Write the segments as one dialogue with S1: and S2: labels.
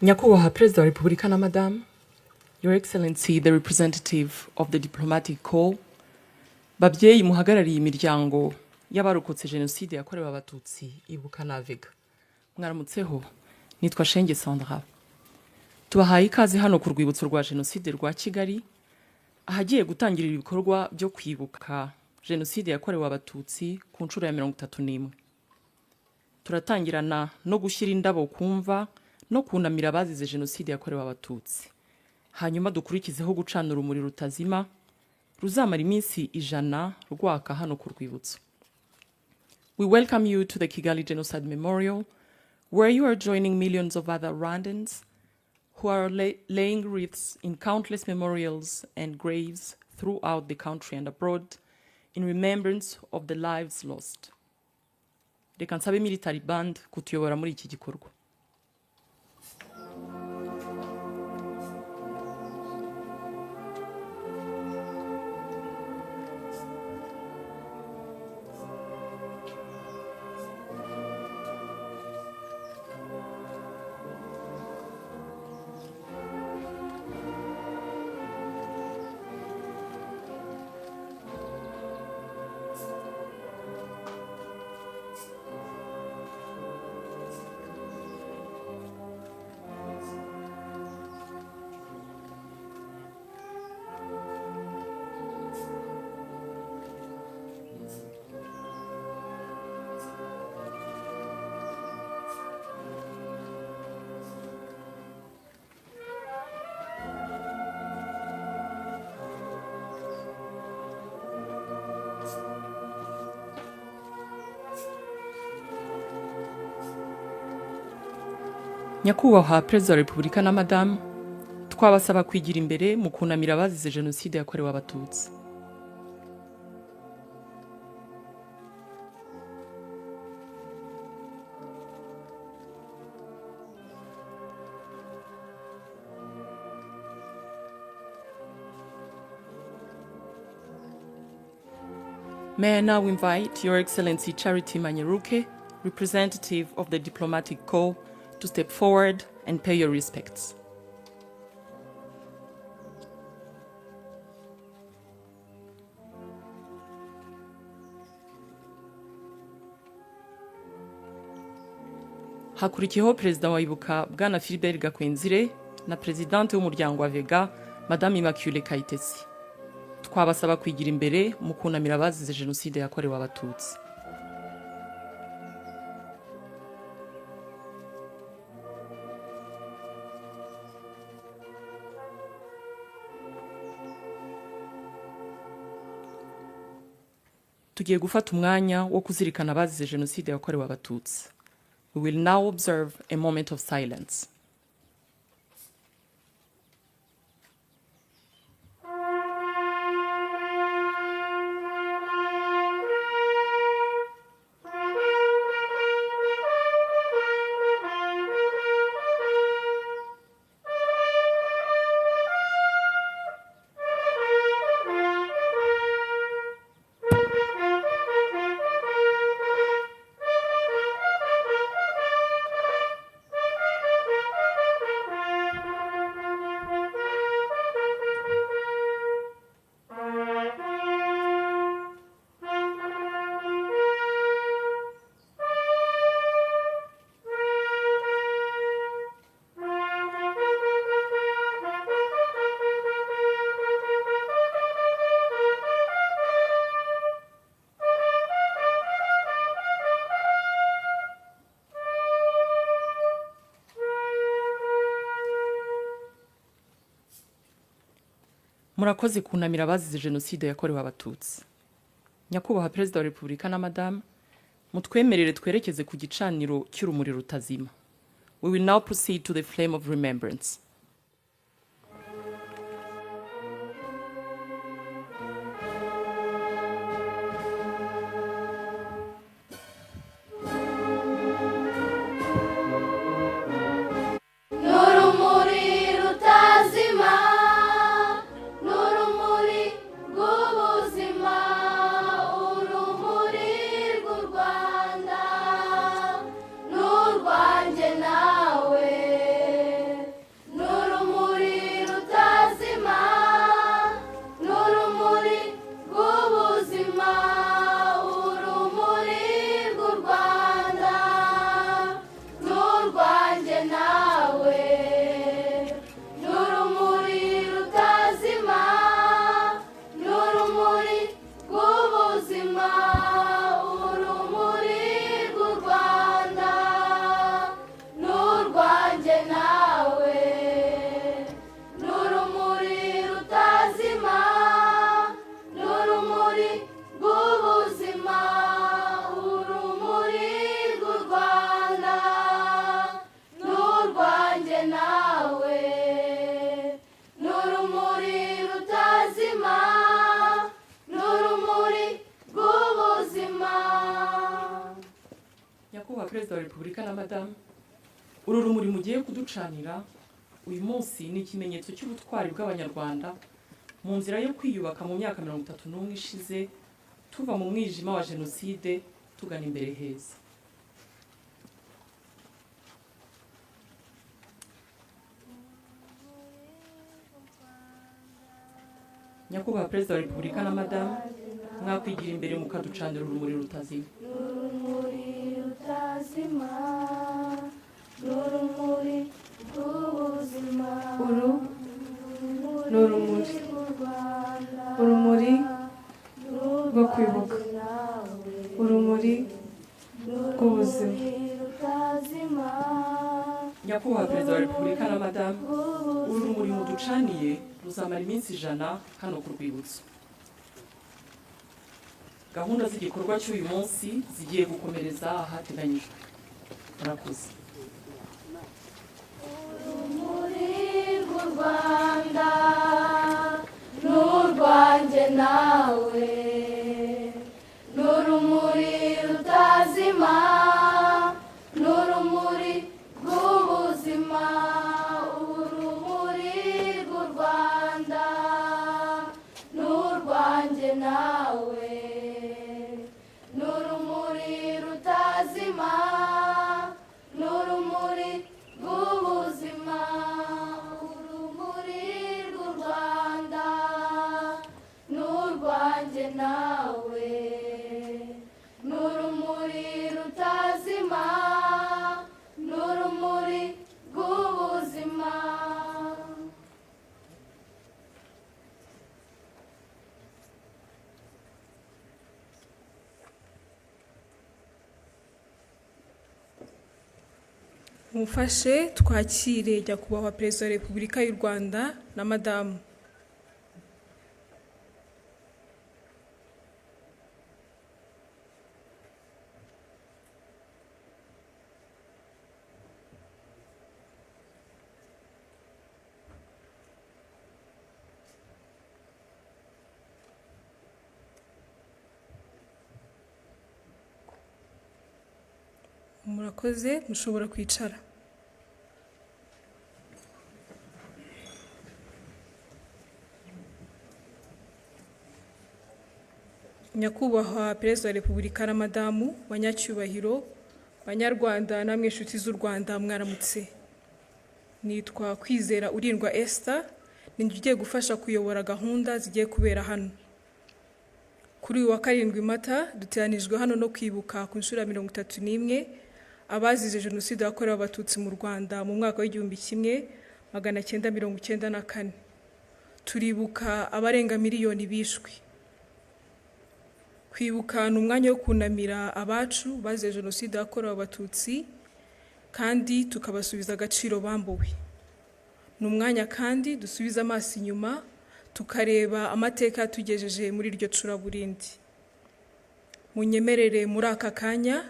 S1: Nyakubahwa Perezida wa Repubulika na Madame, Your Excellency, the representative of the diplomatic corps, babyeyi muhagarariye imiryango y'abarokotse Genocide yakorewe Abatutsi Ibuka na Vega. Mwaramutseho, nitwa Shenge Sandra. Tubahaye ikaze hano ku rwibutso rwa Genocide rwa Kigali, ahagiye gutangirira ibikorwa byo kwibuka Genocide yakorewe Abatutsi ku nshuro ya 31. Turatangirana no gushyira indabo kumva no kunamira abazize Genocide yakorewe Abatutsi. Hanyuma dukurikizeho gucana urumuri rutazima ruzamara iminsi 100 rwaka hano ku rwibutso. We welcome you to the Kigali Genocide Memorial, where you are joining millions of other Rwandans who are laying wreaths in countless memorials and graves throughout the country and abroad in remembrance of the lives lost. Reka nsabe military band kutuyobora muri iki gikorwa. Nyakubahwa Perezida wa Repubulika na Madame, twabasaba kwigira imbere mu kunamira abazize Genocide yakorewe Abatutsi. May I now invite Your Excellency Charity Manyeruke, representative of the diplomatic corps, to step forward and pay your respects. Hakurikiyeho Perezida wa Ibuka Bwana Philbert Gakwenzire na Presidente w'umuryango wa Vega Madame Immaculée Kayitesi. Twabasaba kwigira imbere mu kunamira abazize Genocide yakorewe Abatutsi. Tugiye gufata umwanya wo kuzirikana abazize Genocide yakorewe Abatutsi. We will now observe a moment of silence. Murakoze kunamira abazize Genocide yakorewe Abatutsi. Nyakubahwa Perezida wa Repubulika na Madame, mutwemerere twerekeze ku gicaniro cy'urumuri rutazima. We will now proceed to the flame of remembrance.
S2: Rwanda, n'u Rwanda nawe
S1: nyakubahwa perezida wa repubulika na madamu, uru rumuri mugiye kuducanira uyu munsi ni ikimenyetso cy'ubutwari bw'abanyarwanda mu nzira yo kwiyubaka mu myaka 31 ishize tuva mu mwijima wa Genocide tugana imbere heza. nyakubahwa perezida wa repubulika na madamu, mwakwigira imbere mukaducanira urumuri rutazima.
S2: Urumuri rutazima, urumuri rw'ubuzima. Uru ni urumuri, urumuri rwo kwibuka, urumuri rw'ubuzima.
S1: nyakubahwa perezida wa repubulika na madamu, uru rumuri muducaniye ruzamara iminsi 100 hano ku rwibutso. Gahunda z'igikorwa cy'uyu munsi zigiye gukomereza ahateganyijwe. Murakoze.
S2: Urumuri rw'u Rwanda n'urwanjye nawe, n'urumuri rutazima, n'urumuri rw'ubuzima. Urumuri rw'u Rwanda n'urwanjye nawe, n'urumuri rutazima, n'urumuri rw'ubuzima. Urumuri rw'u Rwanda n'urwanjye nawe, n'urumuri rutazima, n'urumuri rw'ubuzima.
S3: Mufashe twakire nyakubahwa perezida wa repubulika y'u Rwanda na madamu. Murakoze, mushobora kwicara. Nyakubahwa perezida wa repubulika na madamu, banyacyubahiro, banyarwanda namwe inshuti z'u Rwanda, mwaramutse. Nitwa Kwizera Urindwa Esther, ninjye ugiye gufasha kuyobora gahunda zigiye kubera hano. Kuri uyu wa 7 Mata duteranijwe hano no kwibuka ku nshuro ya 31 abazize Genocide yakorewe Abatutsi mu Rwanda mu mwaka w'1994. Turibuka abarenga miliyoni bishwe. Kwibuka ni umwanya wo kunamira abacu bazize Genocide yakorewe Abatutsi kandi tukabasubiza agaciro bambuwe. Ni umwanya kandi dusubiza amaso inyuma tukareba amateka tugejeje muri iryo curaburindi. Munyemerere muri aka kanya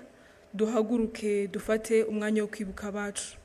S3: duhaguruke dufate umwanya wo kwibuka abacu.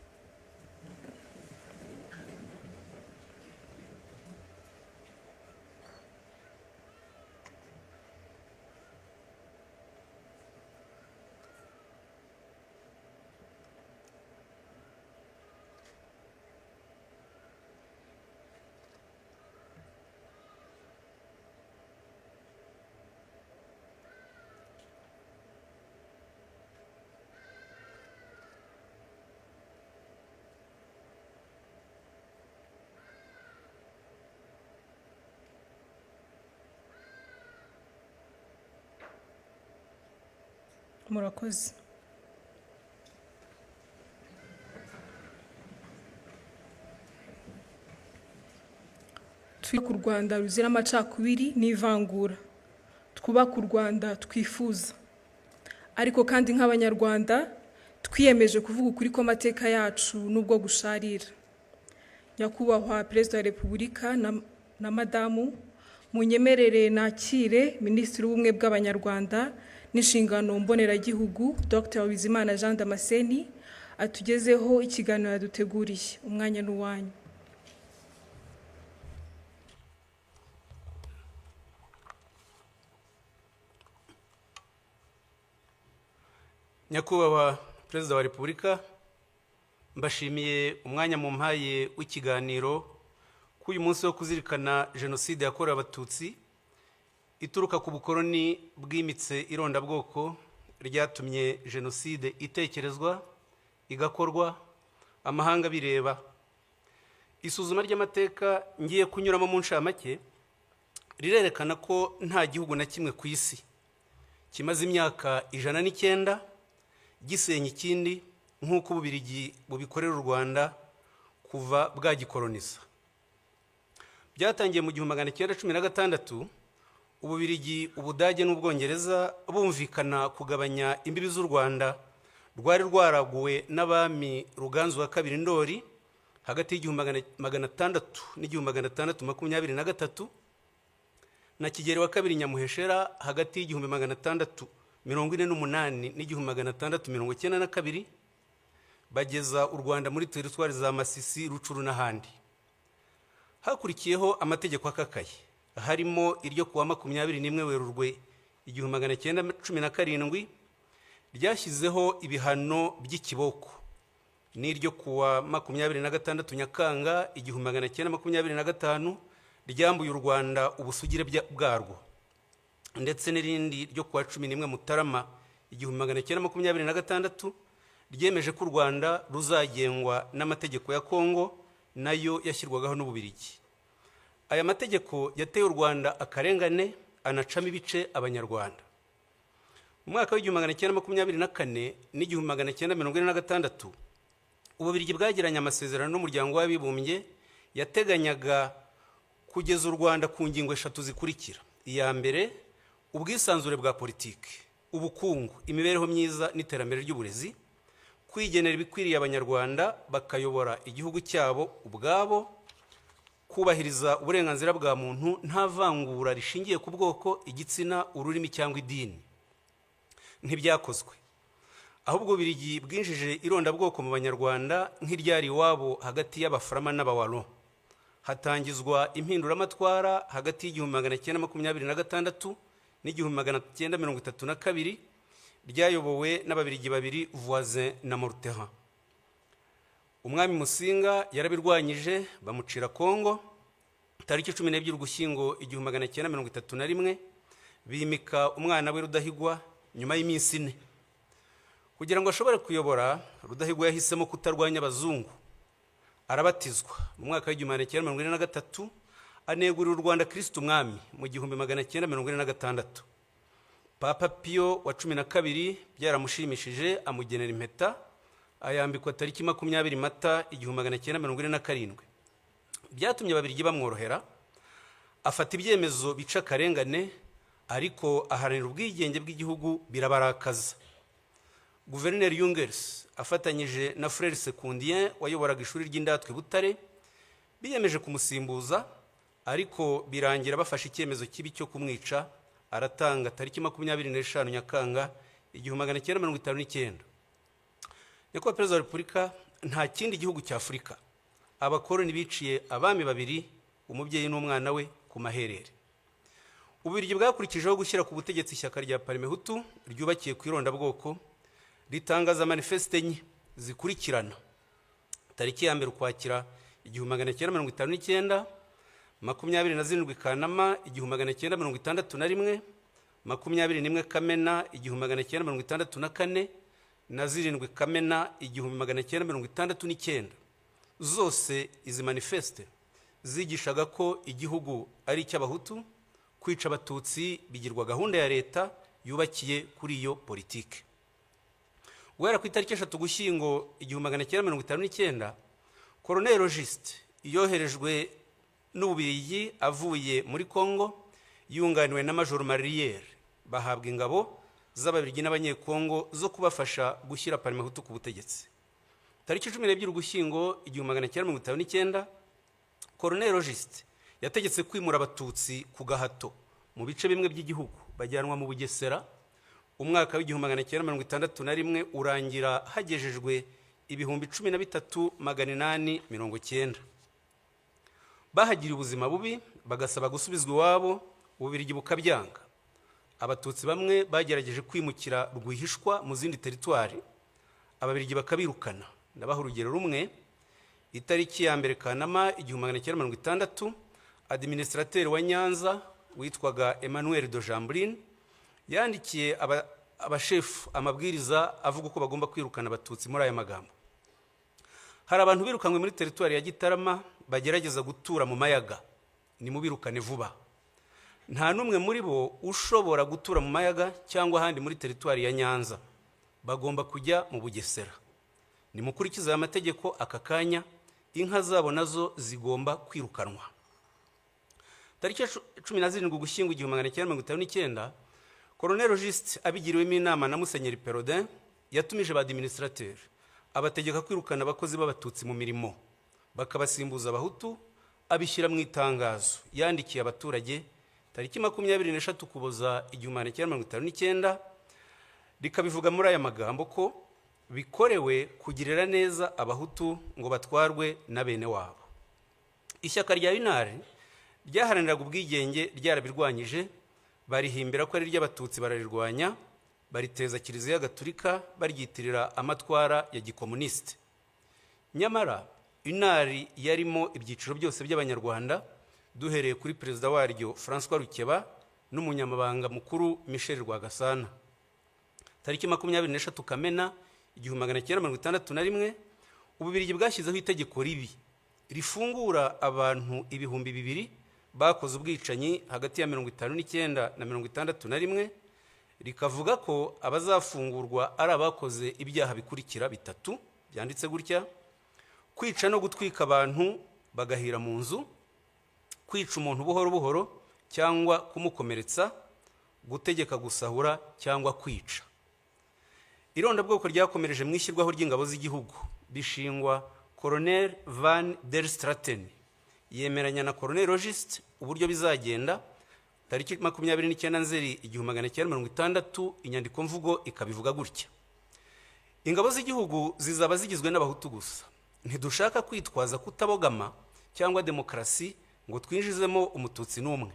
S3: Murakoze. Twubaka u Rwanda ruzira amacakubiri n'ivangura. Twubaka u Rwanda twifuza. Ariko kandi nk'abanyarwanda twiyemeje kuvuga ukuri kw'amateka yacu n'ubwo gusharira. Nyakubahwa perezida wa repubulika na madamu, munyemerere nakire Minisitiri w'Ubumwe bw'Abanyarwanda n'inshingano mboneragihugu Dr. Bizimana Jean Damascene atugezeho ikiganiro yaduteguriye. Umwanya n'uwanyu.
S4: Nyakubahwa Perezida wa Repubulika, mbashimiye umwanya mu mpaye w'ikiganiro k'uyu munsi wo kuzirikana Genocide yakorewe Abatutsi ituruka ku bukoroni bwimitse irondabwoko ryatumye Genocide itekerezwa igakorwa amahanga bireba. Isuzuma ry'amateka ngiye kunyuramo mu nshamake rirerekana ko nta gihugu na kimwe ku isi kimaze imyaka 109 gisenya ikindi nk'uko Ububirigi bubikorera u Rwanda kuva bwagikoloniza. Byatangiye mu 1916 Ububirigi, Ubudage n'Ubwongereza bumvikana kugabanya imbibi z'u Rwanda rwari rwaraguwe n'abami Ruganzu wa kabiri Ndoli hagati y'1600 n'1623 na Kigeli wa kabiri Nyamuheshera hagati y'1648 n'1692 bageza u Rwanda muri teritwari za Masisi, Rucuru n'ahandi. Hakurikiyeho amategeko akakaye harimo iryo kuwa 21 Werurwe 1917 ryashyizeho ibihano by'ikiboko, n'iryo kuwa 26 Nyakanga 1925 ryambuye u Rwanda ubusugire bwarwo, ndetse n'irindi ryo kuwa 11 Mutarama 1926 ryemeje ko u Rwanda ruzagengwa n'amategeko ya Kongo nayo yashyirwagaho n'Ububirigi. Aya mategeko yateye u Rwanda akarengane anacamo ibice abanyarwanda. Mu mwaka w'1924 n'1946 Ububirigi bwagiranye amasezerano n'umuryango w'abibumbye yateganyaga kugeza u Rwanda ku ngingo 3 zikurikira. Iya mbere, ubwisanzure bwa politiki, ubukungu, imibereho myiza n'iterambere ry'uburezi, kwigenera ibikwiriye abanyarwanda bakayobora igihugu cyabo ubwabo, kubahiriza uburenganzira bwa muntu nta vangura rishingiye ku bwoko, igitsina, ururimi cyangwa idini. Ntibyakozwe, ahubwo Ububirigi bwinjije irondabwoko mu banyarwanda nk'iryari iwabo hagati y'Abaframa n'Abawalo. Hatangizwa impinduramatwara hagati y'1926 n'1932 ryayobowe n'Ababirigi babiri, Voisin na Morteran. Umwami Musinga yarabirwanyije bamucira Kongo. Tariki 12 Ugushyingo 1931 bimika umwana we Rudahigwa nyuma y'iminsi 4. Kugira ngo ashobore kuyobora, Rudahigwa yahisemo kutarwanya abazungu. Arabatizwa mu mwaka w'1943 anegurira u Rwanda Kristo Umwami mu 1946. Papa Pio wa 12 byaramushimishije amugenera impeta ayambikwa tariki 20 Mata 1947. Byatumye Ababirigi bamworohera, afata ibyemezo bica akarengane, ariko aharanira ubwigenge bw'igihugu birabarakaza. Guverineri Jungers afatanyije na Frere Sekundien wayoboraga ishuri ry'indatwe Butare biyemeje kumusimbuza, ariko birangira bafashe icyemezo kibi cyo kumwica. Aratanga tariki 25 Nyakanga 1959. Nyakubahwa Perezida wa Repubulika, nta kindi gihugu cya Afurika abakoroni biciye abami babiri, umubyeyi n'umwana we, ku maherere. Ububirigi bwakurikijeho gushyira ku butegetsi ishyaka rya Parmehutu ryubakiye ku irondabwoko, ritangaza manifeste enye zikurikirana. Tariki ya mbere Ukwakira 1959, 27 Kanama 1961, 21 Kamena 1964 na 7 Kamena 1969. Zose izi manifeste zigishaga ko igihugu ari icy'Abahutu, kwica Abatutsi bigirwa gahunda ya leta yubakiye kuri iyo politike. Guhera ku itariki 3 Ugushyingo 1959, Colonel Logiste yoherejwe n'Ububirigi avuye muri Kongo yunganiwe na Major Mariere, bahabwa ingabo z'Ababirigi n'Abanyekongo zo kubafasha gushyira Parmehutu ku butegetsi. Tariki 12 Ugushyingo 1959, Colonel Logiste yategetse kwimura Abatutsi ku gahato mu bice bimwe by'igihugu bajyanwa mu Bugesera. Umwaka w'1961 urangira hagejejwe 13,890. Bahagiriye ubuzima bubi bagasaba gusubizwa iwabo, Ububirigi bukabyanga. Abatutsi bamwe bagerageje kwimukira rwihishwa mu zindi teritwari, ababirigi bakabirukana. Ndabaha urugero rumwe. Itariki ya mbere Kanama 1960, administrateur wa Nyanza witwaga Emmanuel de Jambrine yandikiye abashefu amabwiriza avuga ko bagomba kwirukana abatutsi muri aya magambo: hari abantu birukanywe muri teritwari ya Gitarama bagerageza gutura mu mayaga, ni mubirukane vuba. Nta numwe muri bo ushobora gutura mu mayaga cyangwa ahandi muri teritwari ya Nyanza, bagomba kujya mu Bugesera. Ni mukurikiza aya mategeko aka kanya, inka zabo nazo zigomba kwirukanwa. Tariki 17 Ugushyingo 1959, Colonel Auguste abigiriwemo inama na Musenyeri Perodin yatumije ba administrateur abategeka kwirukana abakozi b'abatutsi mu mirimo, bakabasimbuza abahutu. Abishyira mu itangazo yandikiye abaturage tariki 23 Ukuboza 1959, rikabivuga muri aya magambo ko bikorewe kugirira neza abahutu ngo batwarwe na bene wabo. Ishyaka rya Unare ryaharaniraga ubwigenge ryarabirwanyije, barihimbira ko ari ry'abatutsi bararirwanya, bariteza Kiliziya Gatolika baryitirira amatwara ya gikomuniste. Nyamara Unare yarimo ibyiciro byose by'abanyarwanda, duhereye kuri perezida waryo François Rukeba n'umunyamabanga mukuru Michel Rwagasana. Tariki 23 Kamena 1961, Ububirigi bwashyizeho itegeko ribi rifungura abantu 2,000 bakoze ubwicanyi hagati ya 59 na 61, rikavuga ko abazafungurwa ari abakoze ibyaha bikurikira bitatu byanditse gutya: kwica no gutwika abantu bagahira mu nzu, kwica umuntu buhoro buhoro cyangwa kumukomeretsa, gutegeka gusahura cyangwa kwica. Irondabwoko ryakomereje mu ishyirwaho ry'ingabo z'igihugu, bishingwa Colonel Van der Straten yemeranya na Colonel Auguste uburyo bizagenda. Tariki 29 Nzeri 1960, inyandiko mvugo ikabivuga gutya: ingabo z'igihugu zizaba zigizwe n'abahutu gusa. Ntidushaka kwitwaza kutabogama cyangwa demokarasi ngo twinjizemo umututsi n'umwe.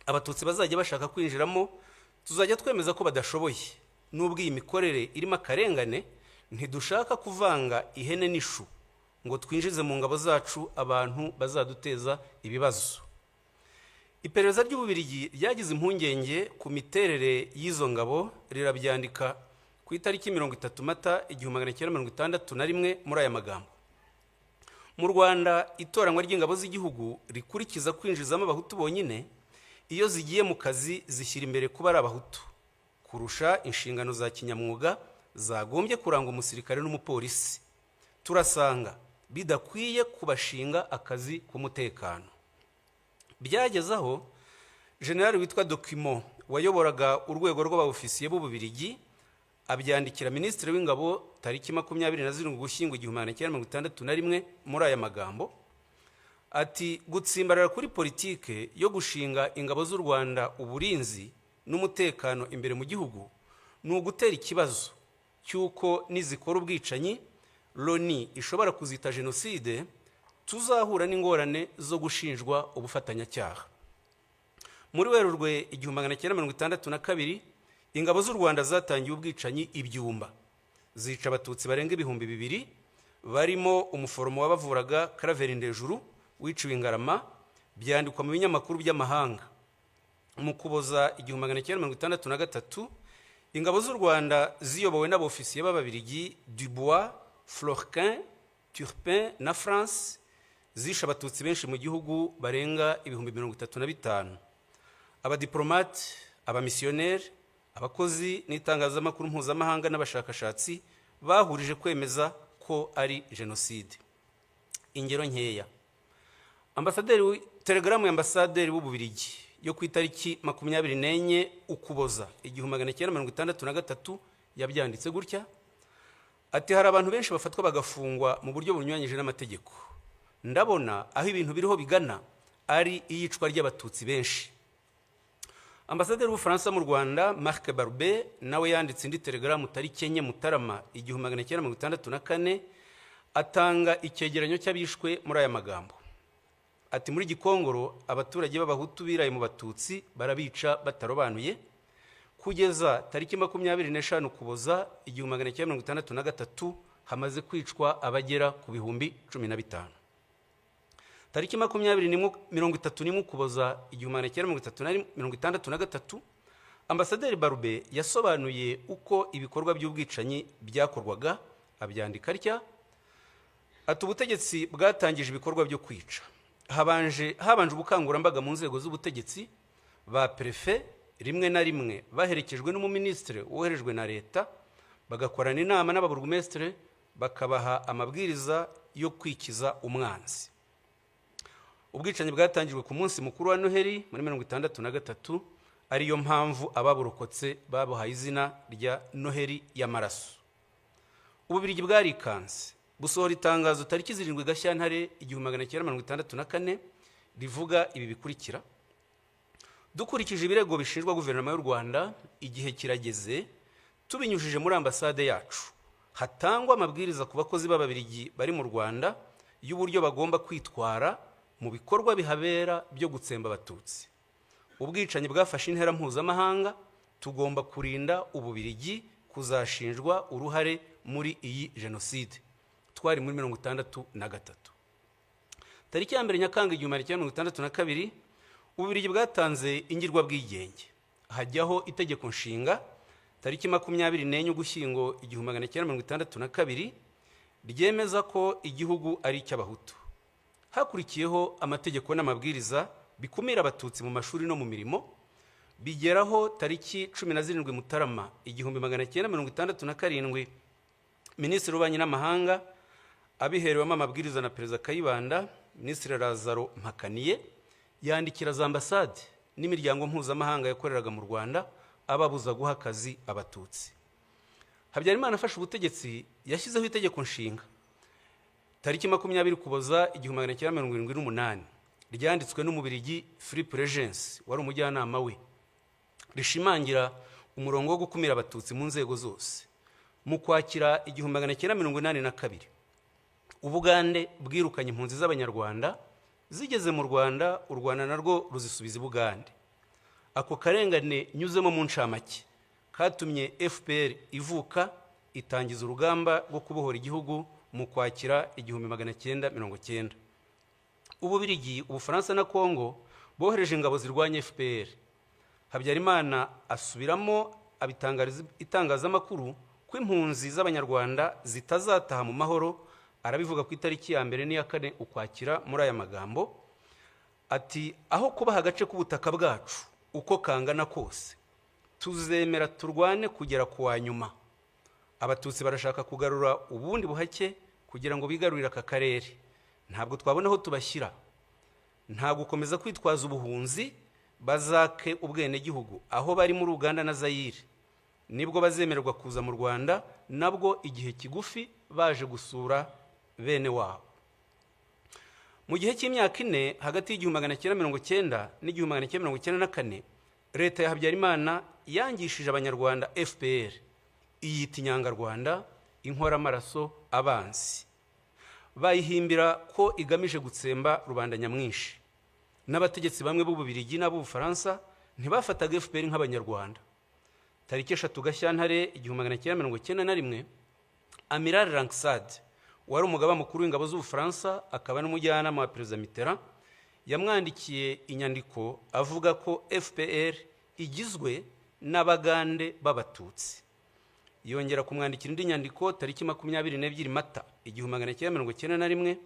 S4: Abatutsi bazajya bashaka kwinjiramo tuzajya twemeza ko badashoboye. Nubwo iyi mikorere irimo akarengane, ntidushaka kuvanga ihene n'ishu ngo twinjize mu ngabo zacu abantu bazaduteza ibibazo. Iperereza ry'Ububirigi ryagize impungenge ku miterere y'izo ngabo, rirabyandika ku itariki 30 Mata 1961 muri aya magambo: mu Rwanda itoranwa ry'ingabo z'igihugu rikurikiza kwinjizamo abahutu bonyine. Iyo zigiye mu kazi zishyira imbere kuba ari abahutu kurusha inshingano za kinyamwuga zagombye kuranga umusirikare n'umupolisi. Turasanga bidakwiye kubashinga akazi k'umutekano. Byageze aho General witwa Document wayoboraga urwego rw'abaofisiye b'Ububirigi abyandikira Minisitiri w'Ingabo tariki 27 Ugushyingo 1961 muri aya magambo ati: gutsimbarara kuri politike yo gushinga ingabo z'u Rwanda uburinzi n'umutekano imbere mu gihugu ni ugutera ikibazo cy'uko nizikora ubwicanyi Loni ishobora kuzita Genocide, tuzahura n'ingorane zo gushinjwa ubufatanyacyaha. Muri Werurwe 1962, ingabo z'u Rwanda zatangiye ubwicanyi ibyumba, zica abatutsi barenga 2,000 barimo umuforomo wabavuraga Karaveri Ndejuru wiciwe Ingarama, byandikwa mu binyamakuru by'amahanga. Mu Kuboza 1963, ingabo z'u Rwanda ziyobowe n'abofisiye b'Ababirigi Dubois, Florquin, Turpin na France zishe abatutsi benshi mu gihugu barenga 35,000. Abadiplomate, abamisiyoneri, abakozi n'itangazamakuru mpuzamahanga n'abashakashatsi bahurije kwemeza ko ari Genocide. Ingero nkeya: telegramu ya ambasaderi w'Ububirigi yo ku itariki 24 Ukuboza 1963 yabyanditse gutya ati: hari abantu benshi bafatwa bagafungwa mu buryo bunyuranyije n'amategeko. Ndabona aho ibintu biriho bigana ari iyicwa ry'abatutsi benshi. Ambasaderi w'Ubufaransa mu Rwanda Marc Barbe nawe yanditse indi telegramu tariki 4 Mutarama 1964 atanga icyegeranyo cy'abishwe muri aya magambo ati: muri Gikongoro abaturage b'abahutu biraye mu batutsi barabica batarobanuye. kugeza tariki 25 Ukuboza 1963 hamaze kwicwa abagera ku bihumbi 15. Tariki 31 Ukuboza 1963 Ambasaderi Barube yasobanuye uko ibikorwa by'ubwicanyi byakorwaga, abyandika atya: ati ubutegetsi bwatangije ibikorwa byo kwica. Habanje ubukangurambaga mu nzego z'ubutegetsi, ba prefe rimwe na rimwe baherekejwe n'umuministre woherejwe na leta, bagakorana inama n'ababurugumestre bakabaha amabwiriza yo kwikiza umwanzi. Ubwicanyi bwatangijwe ku munsi mukuru wa Noheli muri 1963, ariyo mpamvu ababurokotse babuhaye izina rya Noheli y'amaraso. Ububirigi bwarikanze busohora itangazo tariki 7 Gashyantare 1964 rivuga ibi bikurikira: dukurikije ibirego bishinjwa guverinoma y'u Rwanda, igihe kirageze tubinyujije muri ambasade yacu hatangwa amabwiriza ku bakozi b'Ababirigi bari mu Rwanda y'uburyo bagomba kwitwara mu bikorwa bihabera byo gutsemba Abatutsi. Ubwicanyi bwafashe intera mpuzamahanga, tugomba kurinda Ububirigi kuzashinjwa uruhare muri iyi Genocide. Twari muri 1963. Tariki ya 1 Nyakanga 1962 Ububirigi bwatanze ingirwa bwigenge, hajyaho itegeko nshinga tariki 24 Ugushyingo 1962 ryemeza ko igihugu ari icy'Abahutu. Hakurikiyeho amategeko n'amabwiriza bikumira Abatutsi mu mashuri no mu mirimo, bigeraho tariki 17 Mutarama 1967 Minisitiri w'Ububanyi n'Amahanga abiherewemo amabwiriza na Perezida Kayibanda, Minisitiri Lazaro Mpakaniye yandikira za ambasade n'imiryango mpuzamahanga yakoreraga mu Rwanda ababuza guha akazi Abatutsi. Habyarimana afashe ubutegetsi yashyizeho itegeko nshinga tariki 20 Ukuboza 1978 ryanditswe n'Umubirigi Philippe Regency wari umujyanama we, rishimangira umurongo wo gukumira Abatutsi mu nzego zose. Mu Kwakira 1982 Ubugande bwirukanye impunzi z'Abanyarwanda zigeze mu Rwanda, u Rwanda narwo ruzisubiza Ubugande. Ako karengane nyuzemo mu ncamake katumye FPR ivuka itangiza urugamba rwo kubohora igihugu mu Kwakira 1990. Ububirigi, Ubufaransa na Kongo bohereje ingabo zirwanya FPR. Habyarimana asubiramo abitangariza itangazamakuru ko impunzi z'Abanyarwanda zitazataha mu mahoro. Arabivuga ku itariki ya 2 n'iya 4 Ukwakira muri aya magambo ati: aho kubaha agace k'ubutaka bwacu uko kangana kose, tuzemera turwane kugera ku wa nyuma. Abatutsi barashaka kugarura ubundi buhake kugira ngo bigarurire aka karere. Ntabwo twabona aho tubashyira, nta gukomeza kwitwaza ubuhunzi, bazake ubwene gihugu aho bari muri Uganda na Zaire. Nibwo bazemererwa kuza mu Rwanda, nabwo igihe kigufi baje gusura bene wabo. Mu gihe cy'imyaka 4 hagati y'1990 n'1994 leta ya Habyarimana yangishije Abanyarwanda FPR, iyita inyangarwanda, inkoramaraso, abanzi. Bayihimbira ko igamije gutsemba rubanda nyamwinshi. N'abategetsi bamwe b'Ububirigi n'Ubufaransa ntibafataga FPR nk'Abanyarwanda. Tariki 3 Gashyantare 1991 Amiral Langsade wari umugaba mukuru w'ingabo z'Ubufaransa akaba n'umujyanama wa Perezida Mitterrand yamwandikiye inyandiko avuga ko FPR igizwe n'Abagande b'Abatutsi. Yongera kumwandikira indi nyandiko tariki 22 Mata 1991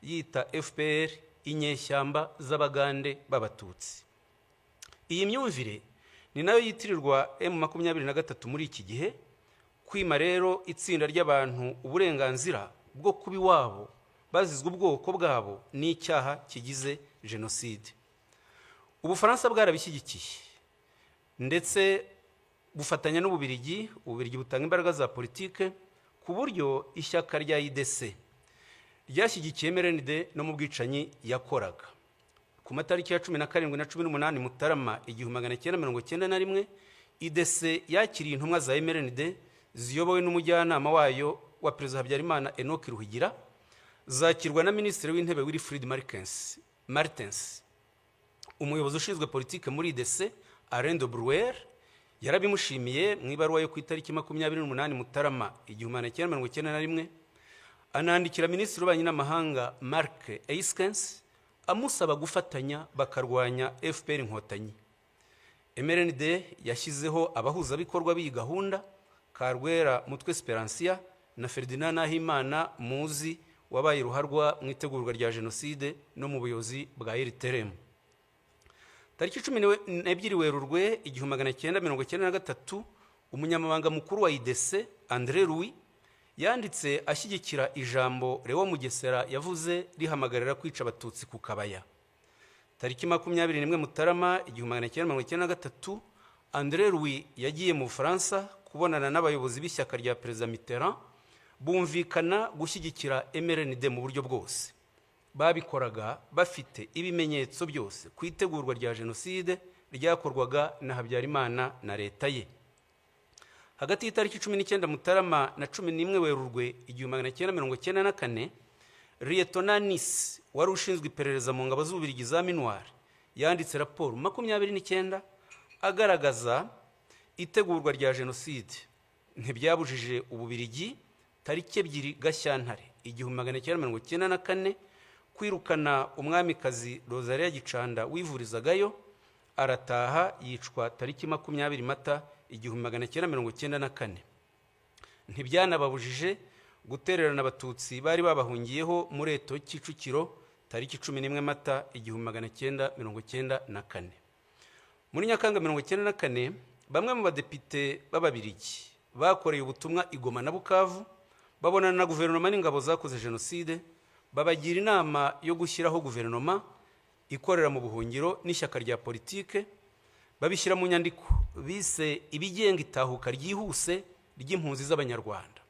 S4: yita FPR inyeshyamba z'Abagande b'Abatutsi. Iyi myumvire ni nayo yitirirwa M23 muri iki gihe, kwima rero itsinda ry'abantu uburenganzira bwo kuba iwabo bazizwe ubwoko bwabo n'icyaha kigize Genocide. Ubufaransa bwarabishyigikiye ndetse bufatanya n'Ububirigi. Ububirigi butanga imbaraga za politike ku buryo ishyaka rya IDC ryashyigikiye MRND no mu bwicanyi yakoraga. Ku matariki ya 17 na 18 Mutarama 1991 IDC yakiriye intumwa za MRND ziyobowe n'umujyanama wayo wa Perezida Habyarimana Enoch Ruhigira, zakirwa na Minisitiri w'Intebe Wilfried Martens. Umuyobozi ushinzwe politike muri IDC Alain de Brouwer yarabimushimiye mu ibaruwa yo ku itariki 28 Mutarama 1991, anandikira Minisitiri w'Ububanyi n'Amahanga Mark Eiskens amusaba gufatanya bakarwanya FPR Inkotanyi. MRND yashyizeho abahuzabikorwa b'iyi gahunda, Karwera Mutwe Speransia na Ferdinand Nahimana Muzi wabaye ruharwa mu itegurwa rya Genocide no mu buyobozi bwa RTRM. Tariki 12 Werurwe 1993, umunyamabanga mukuru wa IDC André Louis yanditse ashyigikira ijambo Leo Mugesera yavuze rihamagarira kwica Abatutsi ku Kabaya. Tariki 21 Mutarama 1993, André Louis yagiye mu Bufaransa kubonana n'abayobozi b'ishyaka rya Perezida Mitterrand, bumvikana gushyigikira MRND mu buryo bwose. Babikoraga bafite ibimenyetso byose ku itegurwa rya Genocide ryakorwaga na Habyarimana na leta ye. Hagati y'itariki 19 Mutarama na 11 Werurwe 1994, Lieutenant Nis wari ushinzwe iperereza mu ngabo z'Ububiligi za Minuar yanditse raporo 29 agaragaza itegurwa rya Genocide ntibyabujije Ububiligi tariki 2 Gashyantare 1994 kwirukana umwamikazi Rosalia Gicanda wivurizagayo, arataha yicwa tariki 20 Mata 1994. Ntibyanababujije gutererana Abatutsi bari babahungiyeho muri Eto Kicukiro tariki 11 Mata 1994. Muri Nyakanga 1994, bamwe mu badepite b'Ababiligi bakoreye ubutumwa i Goma na Bukavu, babonana na guverinoma n'ingabo zakoze Genocide, babagira inama yo gushyiraho guverinoma ikorera mu buhungiro n'ishyaka rya politike, babishyira mu nyandiko bise ibigenga itahuka ryihuse ry'impunzi z'Abanyarwanda.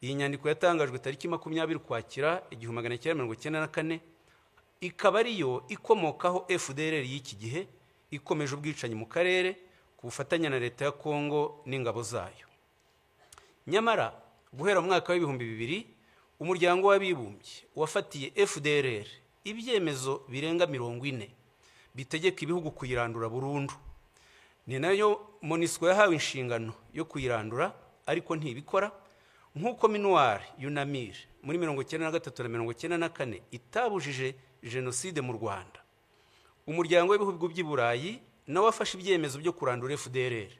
S4: Iyi nyandiko yatangajwe tariki 20 Ukwakira 1994, ikaba ariyo ikomokaho FDLR y'iki gihe ikomeje ubwicanyi mu karere ku bufatanye na leta ya Kongo n'ingabo zayo. Nyamara guhera mu mwaka w'ibihumbi 2000, umuryango w'abibumbye wafatiye FDLR ibyemezo birenga 40 bitegeka ibihugu kuyirandura burundu. Ni nayo MONUSCO yahawe inshingano yo kuyirandura, ariko ntibikora, nk'uko Minuar Yunamir muri 1993 na 1994 itabujije Genocide mu Rwanda. Umuryango w'ibihugu by'i Burayi nawe wafashe ibyemezo byo kurandura FDLR,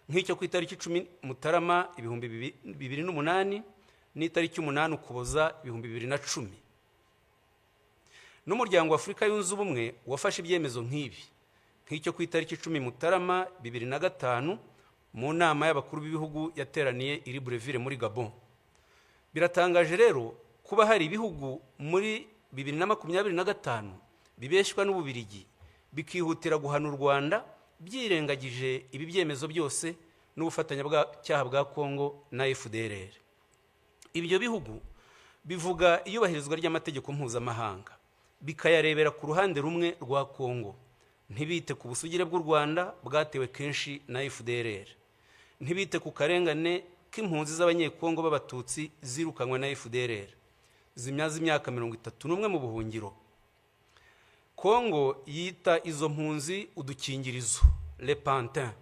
S4: nk'icyo ku itariki 10 Mutarama 2008 n'itariki 8 Ukuboza 2010. N'umuryango wa Afurika yunze ubumwe wafashe ibyemezo nk'ibi, nk'icyo ku itariki 10 Mutarama 2005 mu nama y'abakuru b'ibihugu yateraniye i Libreville muri Gabon. Biratangaje rero kuba hari ibihugu muri 2025 bibeshywa n'Ububiligi bikihutira guhana u Rwanda byirengagije ibi byemezo byose n'ubufatanya bw'icyaha bwa Kongo na FDLR. Ibyo bihugu bivuga iyubahirizwa ry'amategeko mpuzamahanga, bikayarebera ku ruhande rumwe rwa Kongo, ntibite ku busugire bw'u Rwanda bwatewe kenshi na FDLR, ntibite ku karengane k'impunzi z'Abanyekongo b'Abatutsi zirukanwa na FDLR zimyaza imyaka 31 mu buhungiro. Kongo yita izo mpunzi udukingirizo, le pantin.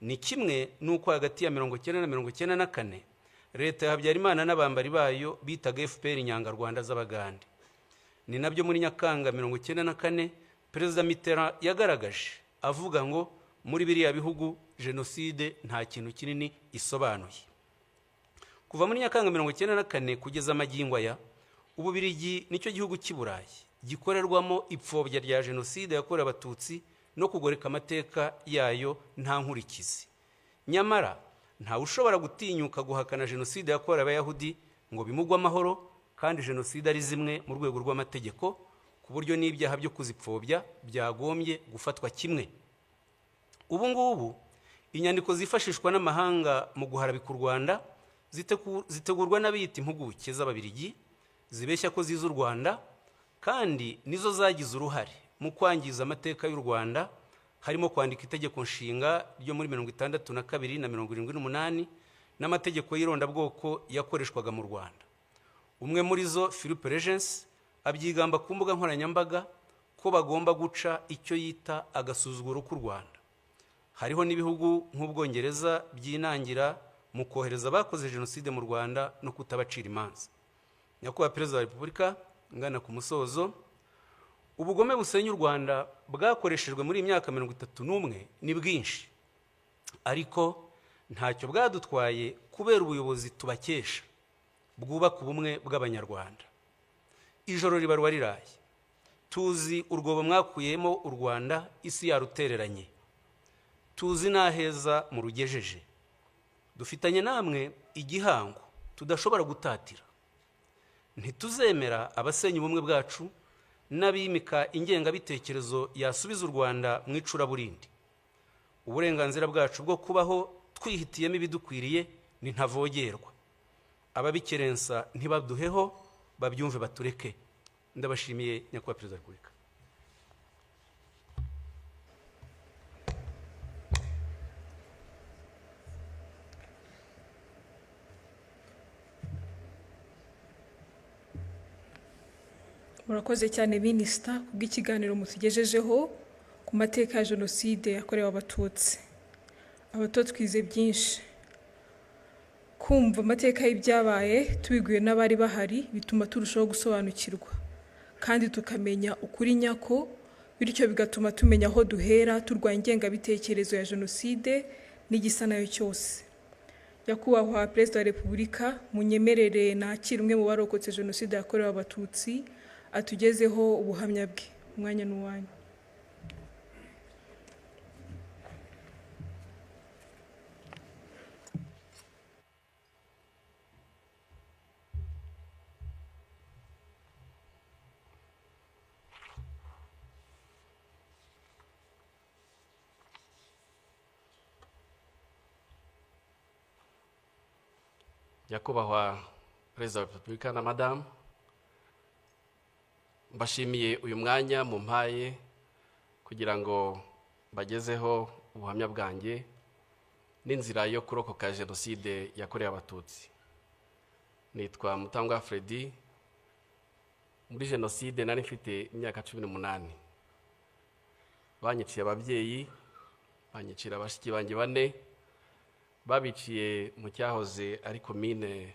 S4: Ni kimwe nuko hagati ya 1990 na 1994 leta ya Habyarimana n'abambari bayo bitaga FPR Inyangarwanda z'Abagande. Ni nabyo muri Nyakanga 1994 Perezida Mitterrand yagaragaje avuga ngo muri biriya bihugu Genocide nta kintu kinini isobanuye. Kuva muri Nyakanga 1994 kugeza magingo aya, Ububiligi nicyo gihugu cy'i Burayi gikorerwamo ipfobya rya Genocide yakorewe Abatutsi no kugoreka amateka yayo nta nkurikizi. Nyamara nta ushobora gutinyuka guhakana Genocide yakorewe Abayahudi ngo bimugwe amahoro, kandi Genocide ari zimwe mu rwego rw'amategeko, ku buryo n'ibyaha byo kuzipfobya byagombye gufatwa kimwe. Ubu ngubu inyandiko zifashishwa n'amahanga mu guharabika u Rwanda zitegurwa n'abiyita impuguke z'Ababiligi zibeshya ko ziza u Rwanda, kandi nizo zagize uruhare mu kwangiza amateka y'u Rwanda, harimo kwandika itegeko nshinga ryo muri 62 na 78 n'amategeko y'irondabwoko yakoreshwaga mu Rwanda. Umwe muri zo, Philippe Regency, abyigamba ku mbuga nkoranyambaga ko bagomba guca icyo yita agasuzuguro k'u Rwanda. hariho n'ibihugu nk'Ubwongereza byinangira mu kohereza abakoze jenoside mu Rwanda no kutabacira imanza. Nyakubahwa Perezida wa Repubulika, ngana ku musozo, ubugome busenya u Rwanda bwakoreshejwe muri imyaka 31 ni bwinshi, ariko ntacyo bwadutwaye kubera ubuyobozi tubakesha bwubaka ubumwe bw'Abanyarwanda. Ijoro ribarwa riraye, tuzi urwobo mwakuyemo u Rwanda isi yarutereranye, tuzi naheza mu rugejeje, dufitanye namwe igihango tudashobora gutatira. Ntituzemera abasenya ubumwe bwacu n'abimika ingengabitekerezo yasubiza u Rwanda mu icuraburindi. Uburenganzira bwacu bwo kubaho twihitiyemo ibidukwiriye ni ntavogerwa. Ababikerensa ntibaduheho, babyumve batureke. Ndabashimiye Nyakubahwa Perezida wa Repubulika.
S3: Murakoze cyane Minisita kubw'ikiganiro mutugejejeho ku mateka ya Jenoside yakorewe Abatutsi. Abato twize byinshi. Kumva amateka y'ibyabaye tubiguye n'abari bahari bituma turushaho gusobanukirwa kandi tukamenya ukuri nyako, bityo bigatuma tumenya aho duhera turwanya ingengabitekerezo ya Jenoside n'igisa nayo cyose. Nyakubahwa Perezida wa Repubulika, munyemerere nakira umwe mu barokotse Jenoside yakorewe Abatutsi atugezeho ubuhamya bwe. Umwanya n'uwanyu.
S5: Nyakubahwa Perezida wa Repubulika na Madamu, mbashimiye uyu mwanya mu mpaye kugira ngo bagezeho ubuhamya bwanjye n'inzira yo kurokoka Jenoside yakorewe Abatutsi. Nitwa Mutangwa Fredy. Muri Jenoside nari mfite imyaka 18. Banyiciye ababyeyi, banyicira abashiki banjye 4, babiciye mu cyahoze ari komine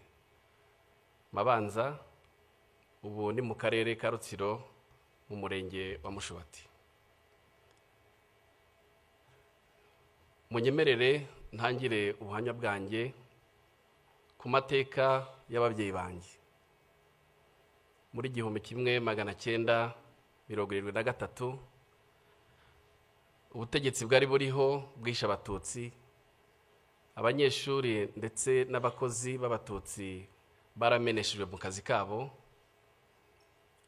S5: Mabanza, ubu ni mu karere ka Rutsiro mu murenge wa Mushubati. Munyemerere ntangire ubuhamya bwanjye ku mateka y'ababyeyi banjye. Muri 1973 ubutegetsi bwari buriho bwishe Abatutsi. Abanyeshuri ndetse n'abakozi b'Abatutsi barameneshejwe mu kazi kabo.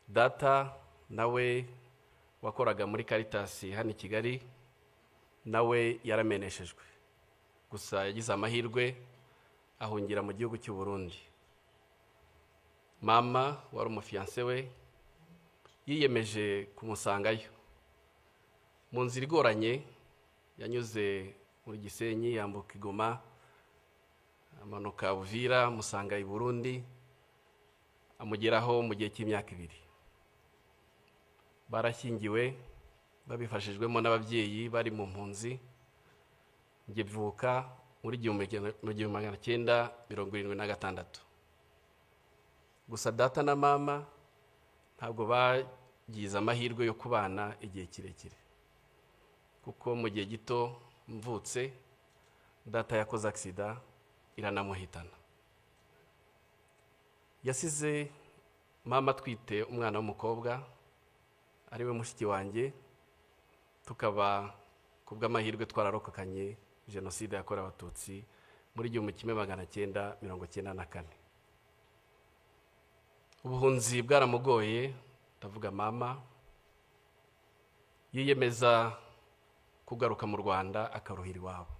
S5: Data nawe wakoraga muri Caritas hano i Kigali nawe yarameneshejwe, gusa yagize amahirwe ahungira mu gihugu cy'u Burundi. Mama wari umufiance we yiyemeje kumusangayo. Mu nzira igoranye yanyuze muri Gisenyi, yambuka Igoma, amanuka Uvira, musanga i Burundi, amugeraho mu gihe cy'imyaka 2. Barashyingiwe babifashijwemo n'ababyeyi bari mu mpunzi. Njye mvuka muri 1976. Gusa data na mama ntabwo bagize amahirwe yo kubana igihe kirekire, kuko mu gihe gito mvutse data yakoze accident iranamuhitana. Yasize mama twite umwana w'umukobwa ari we mushiki wanjye, tukaba kubw'amahirwe twararokokanye Jenoside yakorewe Abatutsi muri 1994. Ubuhunzi bwaramugoye, ndavuga mama yiyemeza kugaruka mu Rwanda akaruhira iwabo.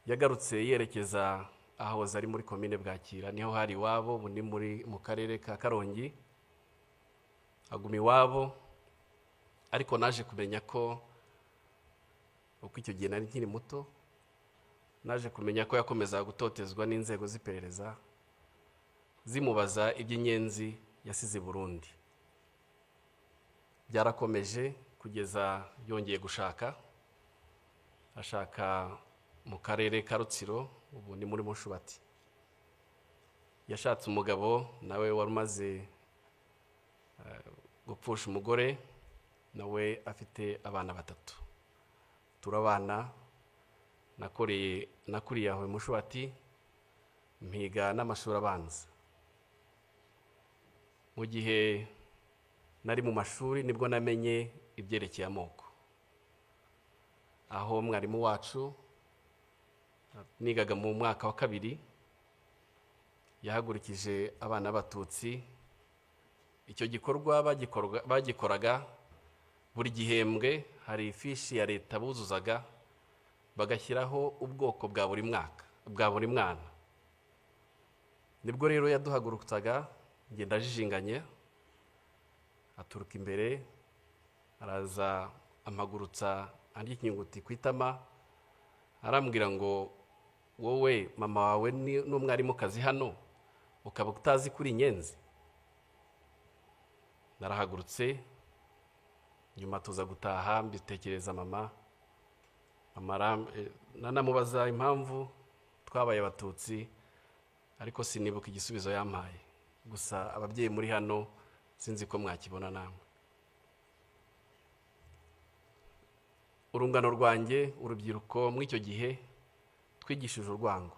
S5: Yagarutse yerekeza aho ari muri komine Bwakira, niho hari iwabo, bundi mu karere ka Karongi. Aguma iwabo, ariko naje kumenya ko uko icyo gihe nari nkiri muto, naje kumenya ko yakomeza gutotezwa n'inzego z'iperereza zimubaza iby'inyenzi yasize i Burundi. Byarakomeje kugeza yongeye gushaka ashaka mu karere ka Rutsiro, ubu ni muri Mushubati. Yashatse umugabo nawe wari umaze gupfusha umugore, nawe afite abana 3. Turabana, nakuriye aho Mushubati, mpiga n'amashuri abanza. Mu gihe nari mu mashuri nibwo namenye ibyerekeye amoko, aho mwarimu wacu nigaga mu mwaka wa 2 yahagurikije abana b'Abatutsi. Icyo gikorwa bagikoraga buri gihembwe, hari ifishi ya leta buzuzaga bagashyiraho ubwoko bwa buri mwaka, bwa buri mwana. Nibwo rero yaduhagurutsaga, ngenda ajijinganye, aturuka imbere, araza amagurutsa andi ikinyuguti ku itama, arambwira ngo wowe mama wawe n'umwarimu kazi hano ukaba utazi kuri Inyenzi. Narahagurutse, nyuma tuza gutaha, mbitekereza mama nanamubaza impamvu twabaye Abatutsi, ariko sinibuka igisubizo yampaye. Gusa ababyeyi muri hano sinzi ko mwakibona namwe. Urungano rwanjye, urubyiruko muri icyo gihe twigishije urwango,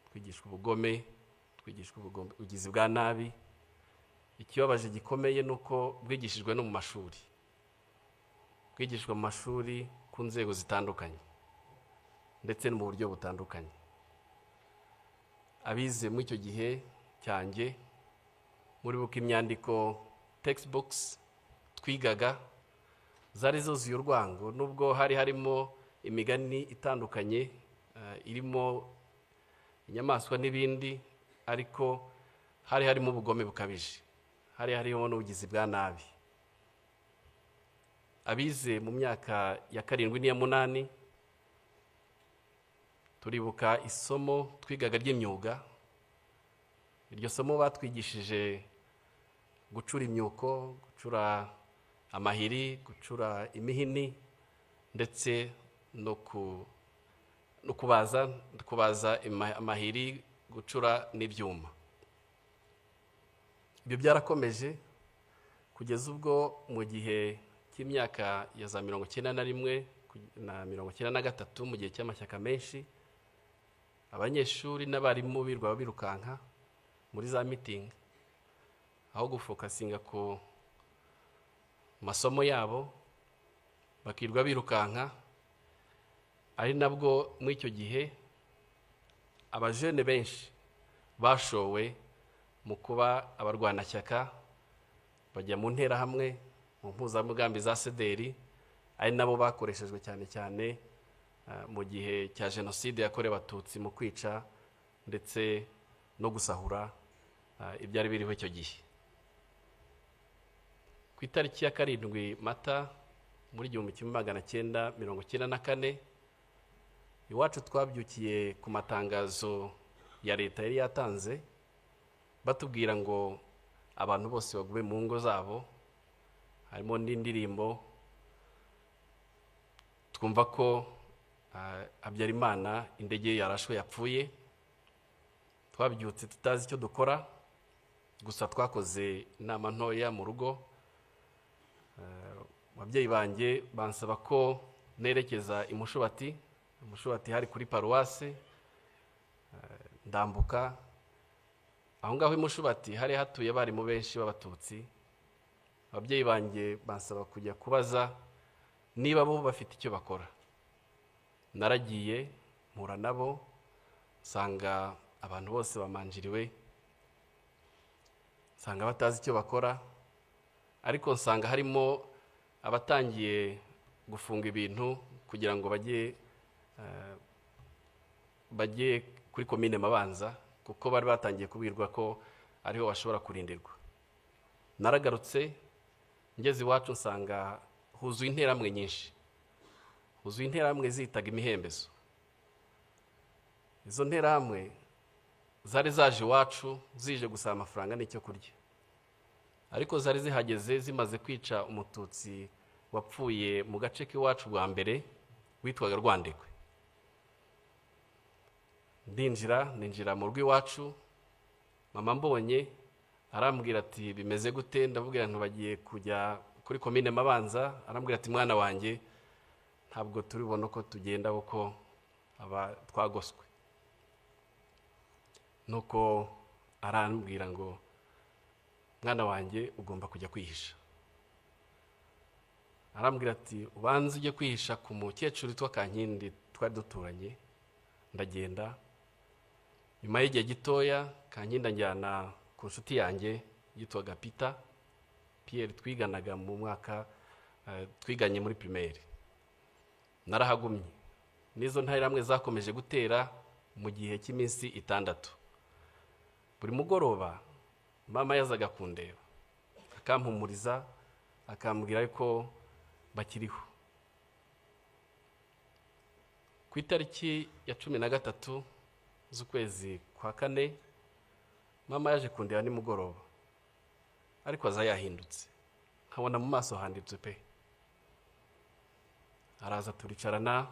S5: twigishwa ubugome, twigishwa ubugizi bwa nabi. Ikibabaje gikomeye nuko bwigishijwe no mu mashuri, bwigishwa mu mashuri ku nzego zitandukanye ndetse no mu buryo butandukanye. Abize muri icyo gihe cyanjye, muri buka imyandiko textbooks twigaga zari zuzuye urwango, nubwo hari harimo imigani itandukanye, irimo inyamaswa n'ibindi, ariko hari harimo ubugome bukabije, hari harimo n'ubugizi bwa nabi. Abize mu myaka ya 7 n'iya 8 turibuka isomo twigaga ry'imyuga. Iryo somo batwigishije gucura imyuko, gucura amahiri, gucura imihini, ndetse no kubaza amahiri, gucura n'ibyuma. Ibyo byarakomeje kugeza ubwo mu gihe cy'imyaka ya za 91 na 93, mu gihe cy'amashyaka menshi, abanyeshuri n'abarimu birukanka muri za meeting, aho gufokasinga ku masomo yabo bakirwa birukanka. Ari nabwo muri icyo gihe abajene benshi bashowe mu kuba abarwanashyaka, bajya mu nterahamwe, mu mpuzamugambi za sederi, ari nabo bakoreshejwe cyane cyane mu gihe cya Genocide yakorewe Abatutsi, mu kwica ndetse no gusahura ibyari biriho icyo gihe. Ku itariki ya 7 Mata muri 1994, iwacu twabyukiye ku matangazo ya leta yari yatanze, batubwira ngo abantu bose bagume mu ngo zabo. Harimo n'indirimbo twumva ko Habyarimana indege yarashwe yapfuye. Twabyutse tutazi icyo dukora, gusa twakoze inama ntoya mu rugo. Ababyeyi banjye bansaba ko nerekeza i Mushubati. Mushubati hari kuri paruwase, ndambuka. Aho ngaho i Mushubati hari hatuye abarimu benshi b'Abatutsi. Ababyeyi banjye bansaba kujya kubaza niba bo bafite icyo bakora. Naragiye mpura nabo, nsanga abantu bose bamanjiriwe, nsanga batazi icyo bakora, ariko nsanga harimo abatangiye gufunga ibintu kugira ngo bajye kuri komine Mabanza, kuko bari batangiye kubwirwa ko ariho bashobora kurindirwa. Naragarutse ngeze iwacu, nsanga huzuye interamwe nyinshi, huzuye interamwe zitaga imihembezo. Izo nterahamwe zari zaje iwacu zije gusaba amafaranga n'icyo kurya, ariko zari zihageze zimaze kwica Umututsi wapfuye mu gace k'iwacu bwa mbere witwaga Rwandekwe. ninjira mu RW'IWACU. Mama mbonye arambwira ati bimeze gute, ndavugira nti bagiye kujya kuri komine Mabanza. Arambwira ati mwana wanjye ntabwo turibona ko tugenda uko aba twagoswe. Nuko arambwira ngo mwana wanjye ugomba kujya kwihisha. Arambwira ati ubanze ujye kwihisha ku mukecuru witwa Kankindi twari duturanye. Ndagenda, nyuma y'igihe gitoya Kankindi anjyana ku nshuti yanjye yitwaga Pierre, twiganaga mu mwaka twiganye muri primaire. Narahagumye, nizo ntahirahamwe zakomeje gutera mu gihe cy'iminsi 6. Buri mugoroba mama yazaga kundeba akampumuriza, akambwira ko bakiriho. Ku itariki ya 13 z'ukwezi kwa 4 mama yaje kundeba nimugoroba, ariko aza yahindutse, nkabona mu maso handitse pe. Araza turicarana,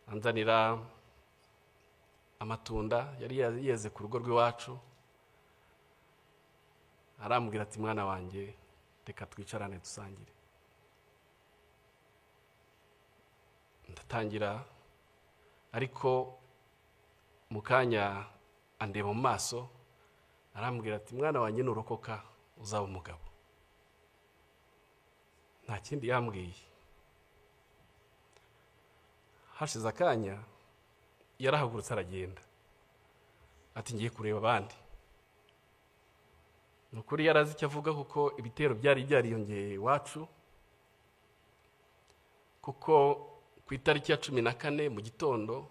S5: anzanira amatunda yari yeze ku rugo rw'iwacu. Arambwira ati mwana wanjye reka twicarane dusangire. Ndatangira, ariko mu kanya andeba mu maso, arambwira ati mwana wanjye nurokoka uzaba umugabo. Nta kindi yambwiye. Hashize akanya yarahagurutse aragenda, ati ngiye kureba abandi. Nukuri yarazi icyo avuga, kuko ibitero byari byariyongeye iwacu. Kuko ku itariki ya 14 mu gitondo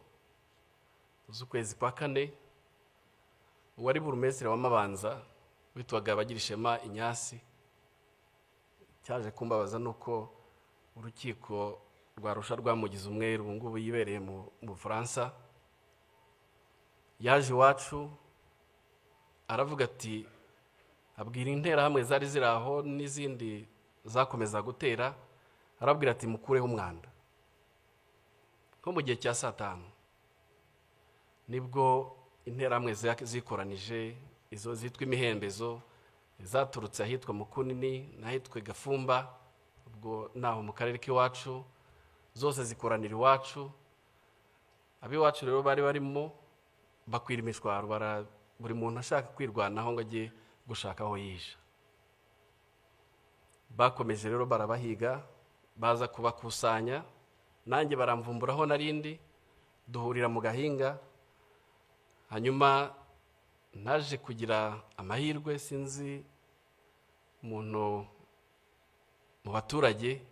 S5: z'ukwezi kwa 4 uwari burumestre wa Mabanza witwaga Bagirishema Inyasi cyaje kumbabaza nuko urukiko rwa Rusha rwamugize umweru ngubu yibereye mu Faransa. Yaje iwacu aravuga ati abwira interahamwe zari ziraho n'izindi zakomeza gutera, arabwira ati mukureho umwanda. Ko mu gihe cya 5 nibwo interahamwe zikoranije, izo zitwa imihembezo, zaturutse ahitwa Mukunini n'ahitwa Gafumba, ubwo naho mu karere k'iwacu, zose zikoranira iwacu. Abiwacu rero bari barimo bakwira imishwaro, buri muntu ashaka kwirwanaho ngo ajye gushaka aho yisha. Bakomeje rero barabahiga, baza kubakusanya, nanjye baramvumburaho narindi, duhurira mu gahinga. Hanyuma naje kugira amahirwe, sinzi umuntu mu baturage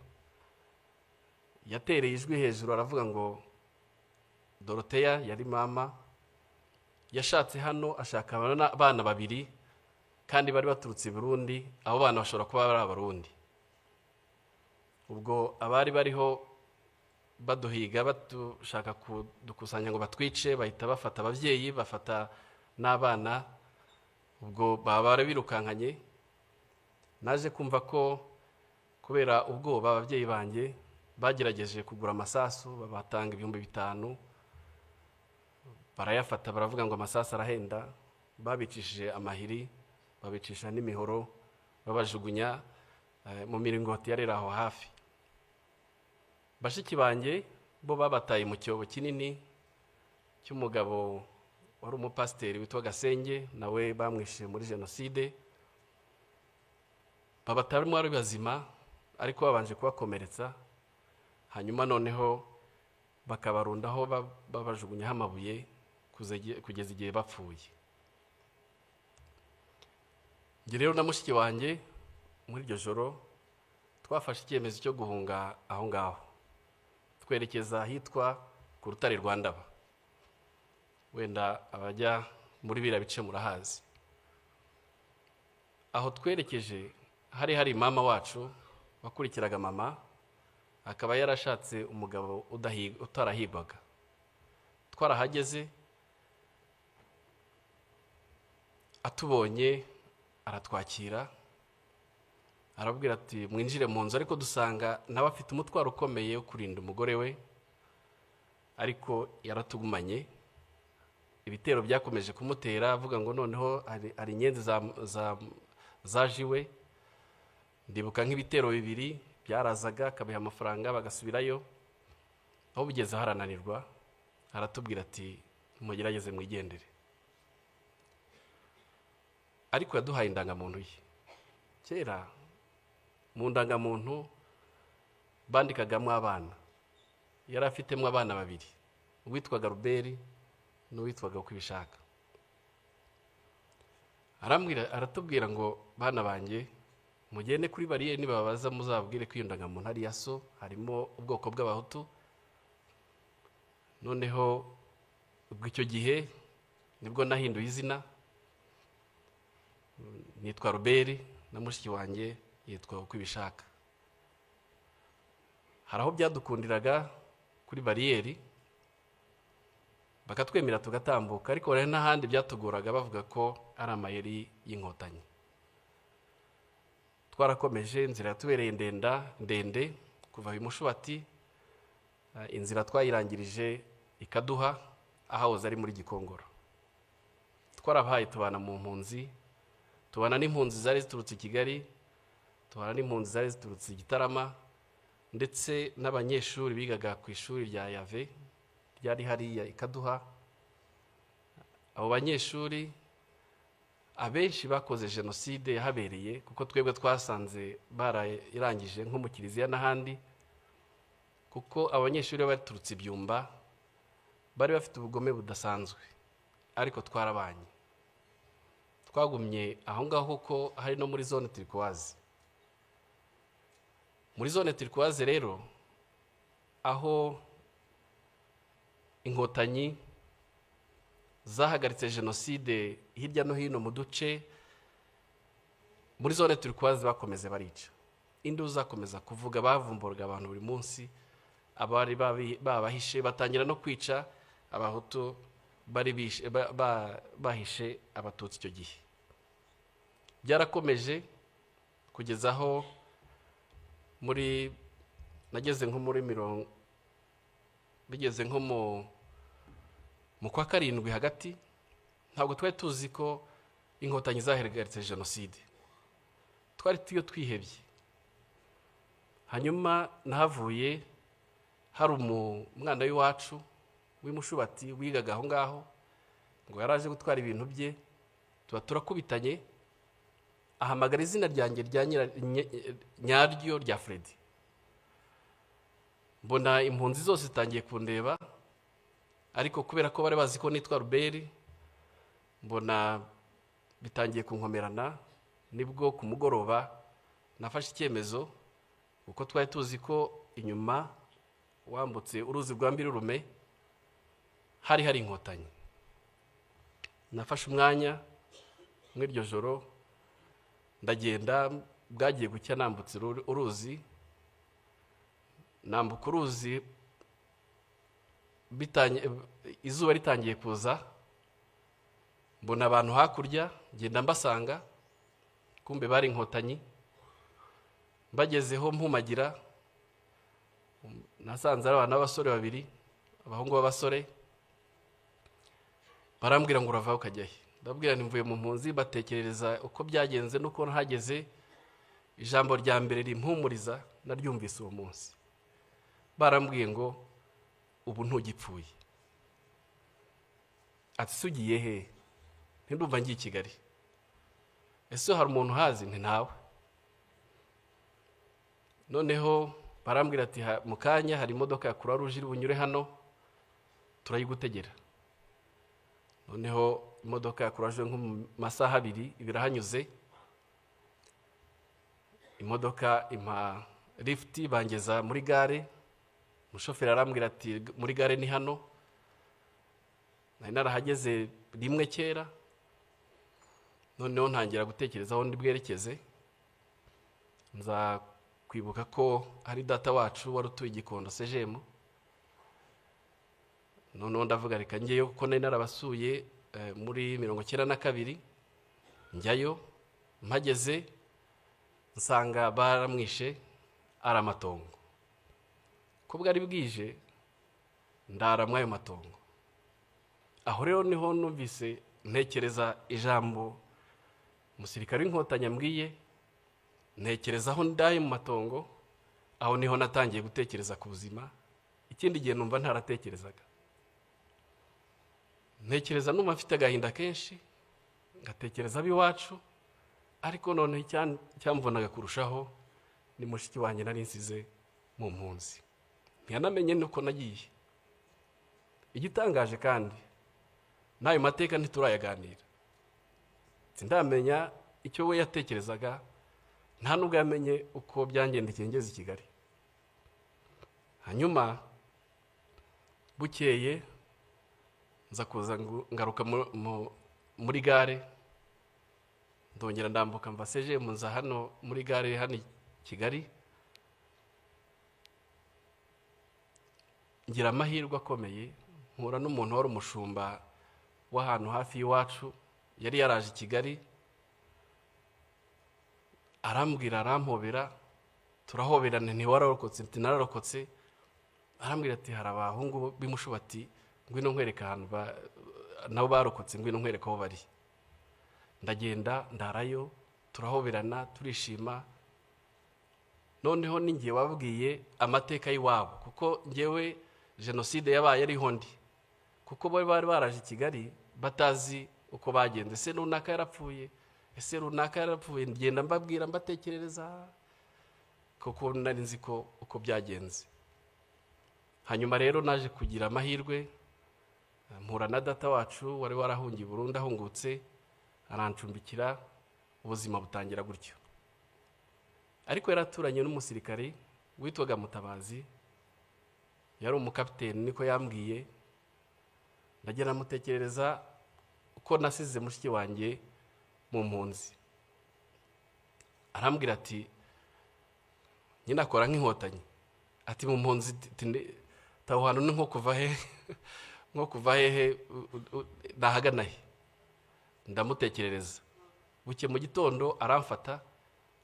S5: yatereye ijwi hejuru aravuga ngo Dorothea yari mama, yashatse hano ashaka abana 2 kandi bari baturutse i Burundi. Abo bana bashobora kuba ari abarundi. Ubwo abari bariho baduhiga batushaka kudukusanya ngo batwice, bahita bafata abavyeyi, bafata n'abana. Ubwo baba birukankanye. Naje kumva ko kubera ubwoba abavyeyi banjye bagerageje kugura amasasu, babatanga 5,000. Barayafata, baravuga ngo amasasu arahenda. Babicishije amahiri, babicisha n'imihoro, babajugunya mu miringoti yarera aho hafi. Bashiki banjye bo babataye mu cyobo kinini cy'umugabo wari umupasiteri witwa Gasenge, nawe bamwishe muri Genocide. Babatarimo ari bazima, ariko babanje kubakomeretsa. Hanyuma noneho bakabarundaho babajugunyaho amabuye kugeza igihe bapfuye. Nge rero na mushiki wanjye muri iryo joro twafashe icyemezo cyo guhunga aho ngaho, twerekeza ahitwa ku rutare rwa Ndaba. Wenda abajya muri bira bice murahazi. Aho twerekeje hari mama wacu wakurikiraga mama, akaba yarashatse umugabo utarahigwaga. Twarahageze, atubonye aratwakira, arabwira ati mwinjire mu nzu, ariko dusanga nawe afite umutwaro ukomeye wo kurinda umugore we, ariko yaratugumanye. ibitero byakomeje kumutera avuga ngo noneho hari inyenzi zajiwe. Ndibuka nk'ibitero bibiri byarazaga akabiha amafaranga bagasubirayo, aho bigeze harananirwa aratubwira ati mugerageze mwigendere. Ariko yaduhaye indangamuntu ye. Kera mu ndangamuntu bandikagamo abana, yari afitemo abana babiri, uwitwaga Ruberi n'uwitwaga Kwibishaka. Aratubwira ngo bana banjye mugende kuri bariyeri nibabaza muzabwire ko iyo ndangamuntu ari ya so, harimo ubwoko bw'abahutu. Noneho ubwo icyo gihe nibwo nahinduye izina, nitwa Ruberi na mushiki wanjye yitwa Kwibishaka. Hari aho byadukundiraga kuri bariyeri bakatwemera tugatambuka, ariko hari n'ahandi byatuguraga bavuga ko ari amayeri y'inkotanyi. Twarakomeje, inzira yatubereye ndende kuva Mushubati, inzira twayirangirije ikaduha ahahoze ari muri Gikongoro. Twarabaye tubana mu mpunzi, tubana n'impunzi zari ziturutse i Kigali, tubana n'impunzi zari ziturutse i Gitarama, ndetse n'abanyeshuri bigaga ku ishuri rya Yave ryari hariya ikaduha. Abo banyeshuri abenshi bakoze Genocide yahabereye, kuko twebwe twasanze barayirangije nko mu Kiliziya n'ahandi, kuko abanyeshuri baturutse ibyumba bari bafite ubugome budasanzwe, ariko twarabanye. Twagumye aho ngaho kuko hari no muri zone turquoise. Muri zone turquoise rero aho inkotanyi zahagaritse Genocide hirya no hino mu duce, muri zone turquoise bakomeze barica. Induru zakomeza kuvuga, bavumburwa abantu buri munsi, abari babahishe batangira no kwica abahutu bari bahishe abatutsi. Icyo gihe byarakomeje kugeza aho nageze nko muri bigeze nko mu kwa karindwi hagati, ntabwo twari tuzi ko inkotanyi zahagaritse Genocide. Twari twihebye. Hanyuma nahavuye hari umwana w'iwacu w'Imushubati wigaga aho ngaho, ngo yaraje gutwara ibintu bye, turakubitanye, ahamagara izina ryanjye nyaryo rya Freddy. Mbona impunzi zose zitangiye kundeba, ariko kubera ko bari bazi ko nitwa Ruberi, mbona bitangiye kunkomerana. Nibwo ku mugoroba nafashe icyemezo, kuko twari tuzi ko inyuma wambutse uruzi rwa Mbirurume hari inkotanyi. Nafashe umwanya mw'iryo joro ndagenda, bwagiye gucya nambutse uruzi. Nambuka uruzi izuba ritangiye kuza, mbona abantu hakurya, ngenda mbasanga, kumbe bari inkotanyi. Mbagezeho mpumagira, nasanze ari abana b'abasore babiri, abahungu b'abasore. Barambwira ngo urava ukajya he? Ndabwira nti mvuye mu mpunzi. Batekerereza uko byagenze nuko nahageze. Ijambo rya mbere rimpumuriza naryumvise uwo munsi. Barambwiye ngo ubu ntugipfuye. Ati sugiye he? Ndumva ngiye i Kigali. Ese hari umuntu hazi? Nti ntawe. Noneho barambwira ati mu kanya hari imodoka ya Croix-Rouge iri bunyure hano, turayigutegera. Noneho imodoka ya Croix-Rouge nko mu masaha 2 ibirahanyuze. Imodoka impa lift bangeza muri gare. Umushoferi arambwira ati muri gare ni hano. Nari narahageze rimwe kera. Noneho ntangira gutekereza aho ndi bwerekeze. Nza kwibuka ko hari data wacu wari utuye Gikondo CGM. Noneho ndavuga reka ngeyo kuko nari narabasuye muri 92 njyayo. Mpageze nsanga baramwishe ari amatongo. Ko bwari bwije ndara mwayo matongo. aho rero niho numvise ntekereza ijambo umusirikare w'inkotanyi ambwiye, ntekereza aho ndaye mu matongo, aho niho natangiye gutekereza ku buzima. Ikindi gihe numva ntaratekerezaga, ntekereza numva mfite agahinda kenshi, ngatekereza ab'iwacu, ariko none cyamvunaga kurushaho ni mushiki wanjye nari nsize mu mpunzi. Ntiyanamenye nuko nagiye. Igitangaje kandi n'ayo mateka ntiturayaganira, sindamenya icyo we yatekerezaga, nta nubwo yamenye uko byangendekeye ngeze i Kigali. Hanyuma bukeye nza kuza ngaruka muri gare, ndongera ndambuka mva seje munza hano muri gare hano i Kigali. Ngira amahirwe akomeye, mpura n'umuntu wari umushumba w'ahantu hafi y'iwacu, yari yaraje i Kigali, arambwira, arampobera, turahoberana, ntiwararokotse, nti nararokotse. Arambwira ati hari abahungu b'imushubati, ngwino nkwereka ahantu nabo barokotse, ngwino nkwereka aho bari. Ndagenda ndarayo, turahoberana, turishima. Noneho ningiye wabwiye amateka y'iwabo, kuko ngewe Genocide yabaye ariho ndi, kuko bari baraje i Kigali batazi uko bagenze. Ese runaka yarapfuye, ese runaka yarapfuye, ngenda mbabwira, mbatekerereza, kuko nari nzi ko uko byagenze. Hanyuma rero naje kugira amahirwe, mpura na data wacu wari warahungiye Burundi, ahungutse arancumbikira, ubuzima butangira gutyo. Ariko yaraturanye n'umusirikari witwaga Mutabazi, yari umukapiteni, niko yambwiye. Ndagera mutekerereza uko nasize mushiki wanjye mu mpunzi. Arambwira ati nyina akora nk'inkotanyi, ati mu mpunzi taho hano ni nko kuva hehe nahagana he. Ndamutekerereza. Buke mu gitondo aramfata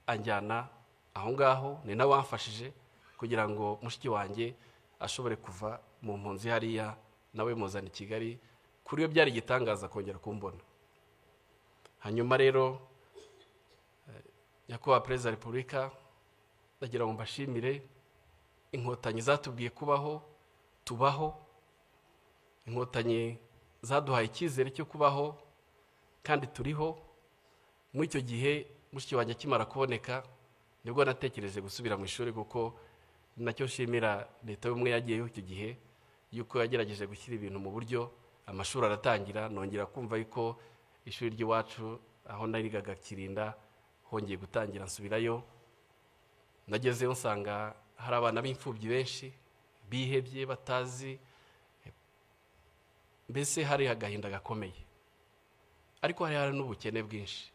S5: anjyana aho ngaho, ni nawe wamfashije kugira ngo mushiki wanjye ashobore kuva mu mpunzi hariya, nawe muzana i Kigali. Kuri yo byari igitangaza kongera kumbona. Hanyuma rero Nyakubahwa Perezida wa Repubulika, ndagira ngo mbashimire, inkotanyi zatubwiye kubaho, tubaho. Inkotanyi zaduhaye icyizere cyo kubaho, kandi turiho. Muri icyo gihe mushiki wanjye akimara kuboneka, nibwo natekereje gusubira mu ishuri, kuko nacyo nshimira leta y'ubumwe yagiyeho icyo gihe, yuko yagerageje gushyira ibintu mu buryo. Amashuri aratangira, nongera kumva yuko ishuri ry'iwacu aho narigaga Kirinda hongeye gutangira, nsubirayo. Nagezeyo nsanga hari abana b'imfubyi benshi bihebye, batazi, mbese hari agahinda gakomeye, ariko hari n'ubukene bwinshi.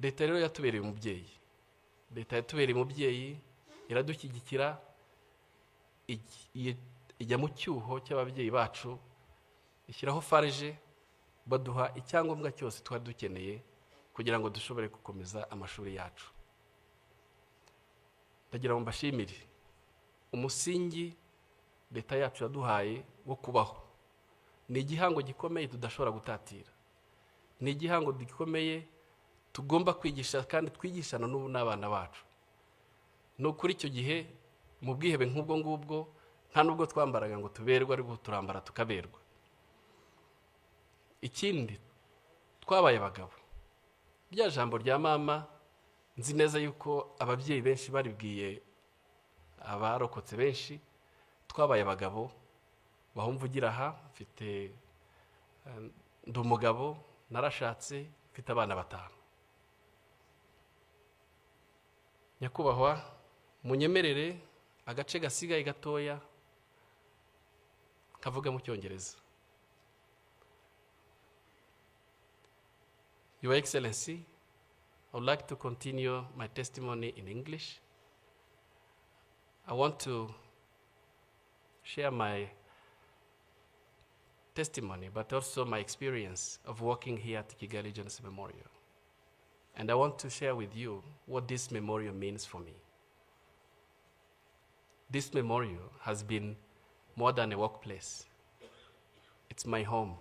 S5: Leta rero yatubereye umubyeyi, leta yatubereye umubyeyi, iradushyigikira, ijya mu cyuho cy'ababyeyi bacu, ishyiraho farije, baduha icyangombwa cyose twari dukeneye kugira ngo dushobore gukomeza amashuri yacu. Ndagira ngo mbashimire umusingi leta yacu yaduhaye wo kubaho. Ni igihango gikomeye tudashobora gutatira, ni igihango gikomeye tugomba kwigisha, kandi twigishana n'ubu n'abana bacu. No kuri icyo gihe mu bwihebe nk'ubwo ngubwo, nta nubwo twambaraga ngo tuberwe, ariko turambara tukaberwa. Ikindi, twabaye abagabo. Rya jambo rya mama, nzi neza yuko ababyeyi benshi baribwiye abarokotse benshi, twabaye abagabo. Bahumvugira aha, mfite ndi umugabo, narashatse, mfite abana 5. Nyakubahwa, munyemerere agace gasigaye gatoya kavuga mu Cyongereza. Your Excellency, I would like to continue my testimony in English. I want to share my testimony, but also my experience of working here at Kigali Genocide Memorial. And I want to share with you what this memorial means for me. This memorial has been more than a workplace. It's It's my home.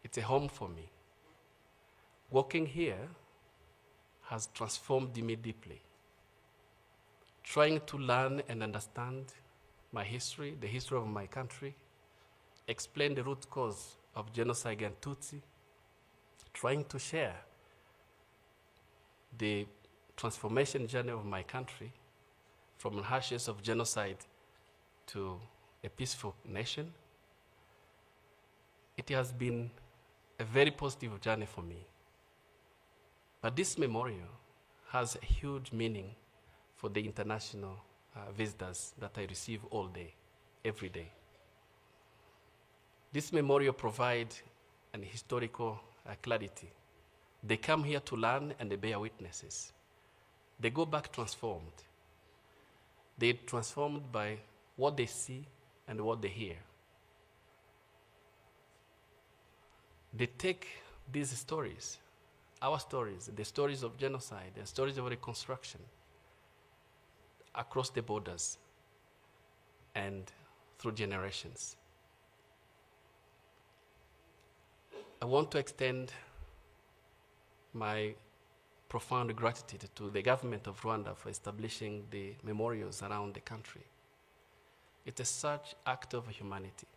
S5: It's a home for me. Working here has transformed me deeply. Trying to learn and understand my history, the history of my country, explain the root cause of genocide and Tutsi, trying to share the transformation journey of my country from the ashes of genocide to a peaceful nation. It has been a very positive journey for me. But this memorial has a huge meaning for the international visitors that I receive all day, every day. This memorial provides an historical clarity. They come here to learn and they bear witnesses. They go back transformed. They're transformed by what they see and what they hear. They take these stories, our stories, the stories of genocide, the stories of reconstruction, across the borders and through generations. I want to extend my profound gratitude to the government of Rwanda for establishing the memorials around the country. It is such act of humanity.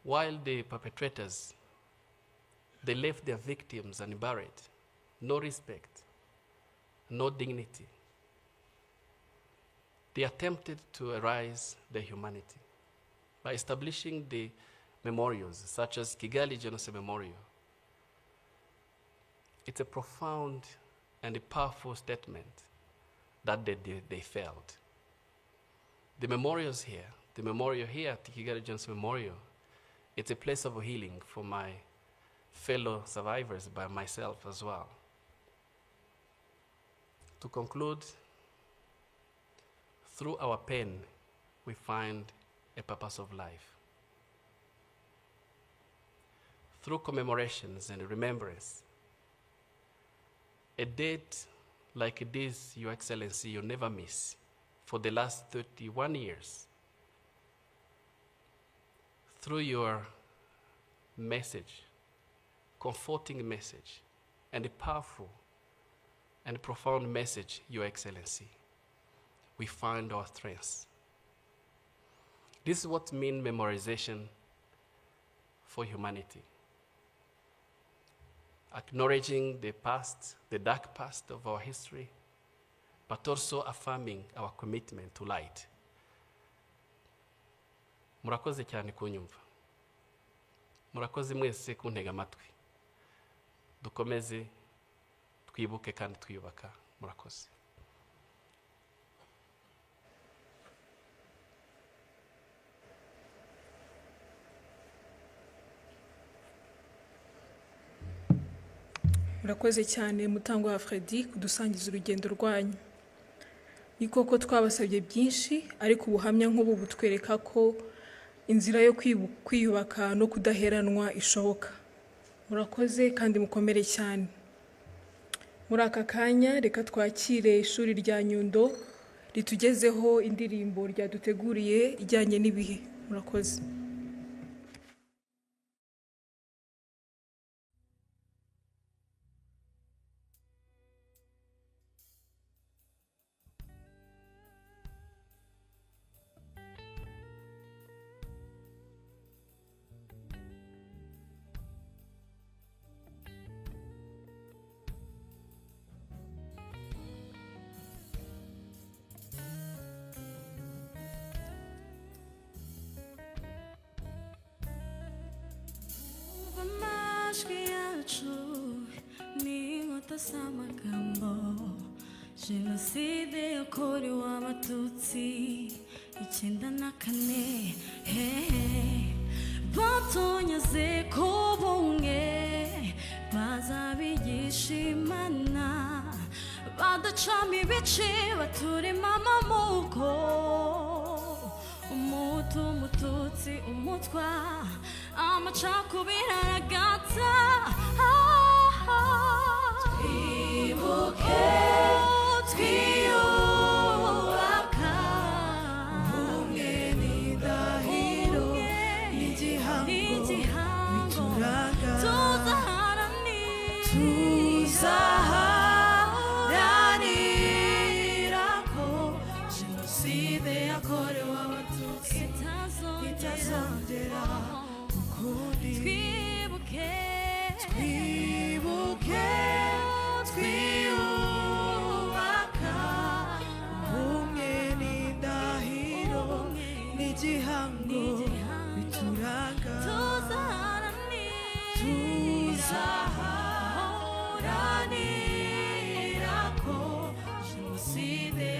S5: While the perpetrators, they left their victims unburied, no respect, no dignity. They attempted to erase their humanity by establishing the memorials, such as Kigali Genocide Memorial. It's a profound and a powerful statement that they failed. The memorials here, the memorial here at Kigali Genocide Memorial, it's a place of healing for my fellow survivors, by myself as well. To conclude, through our pain, we find a purpose of life. Through commemorations and remembrance, a date like this, Your Excellency, you never miss for the last 31 years. Through your message, comforting message, and a powerful and profound message, Your Excellency, we find our strengths. This is what means memorization for humanity. Acknowledging the past, the dark past of our history, but also affirming our commitment to light. Murakoze cyane kunyumva. Murakoze mwese kuntega amatwi. Dukomeze twibuke kandi twiyubaka. Murakoze.
S3: Murakoze cyane Mutangwa wa Freddy kudusangiza urugendo rwanyu. Ni koko twabasabye byinshi, ariko ubuhamya nk'ubu butwereka ko inzira yo kwiyubaka no kudaheranwa ishoboka. Murakoze kandi mukomere cyane. Muri aka kanya reka twakire ishuri rya Nyundo ritugezeho indirimbo ryaduteguriye ijyanye n'ibihe. Murakoze.
S6: Genocide yakorewe Abatutsi 1994 batonyaze ko bumwe bazabigisha Imana badacamo ibice baturema amoko umutu umututsi umutwa amacakubiri aragata twibuke twiyubaka umwe n'indahiro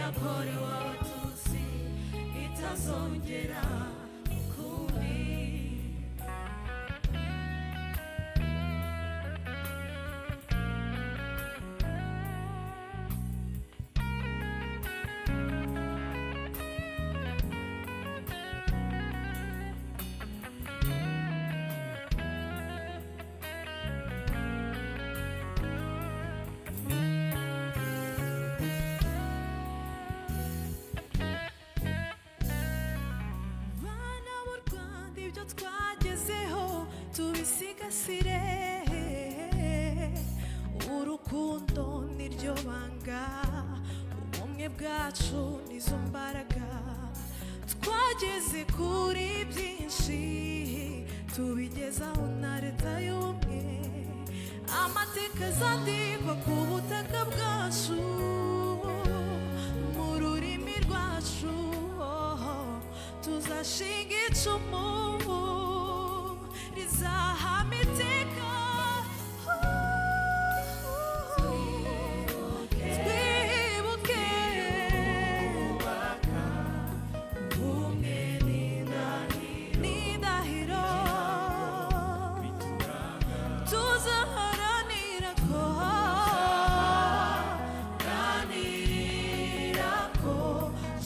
S6: yakorewe abatutsi itazongera ukundi. Bana b'u Rwanda ibyo twagezeho tubisigasire, urukundo niryo banga, ubumwe bwacu nizo mbaraga, twageze kuri byinshi tubigezaho na leta y'ubumwe, amateka azandikwa ku butaka bwacu mu rurimi rwacu, tuzashinga icumu rizahama iteka. Twibuke ubumwe n'indahiro, tuzaharanira ko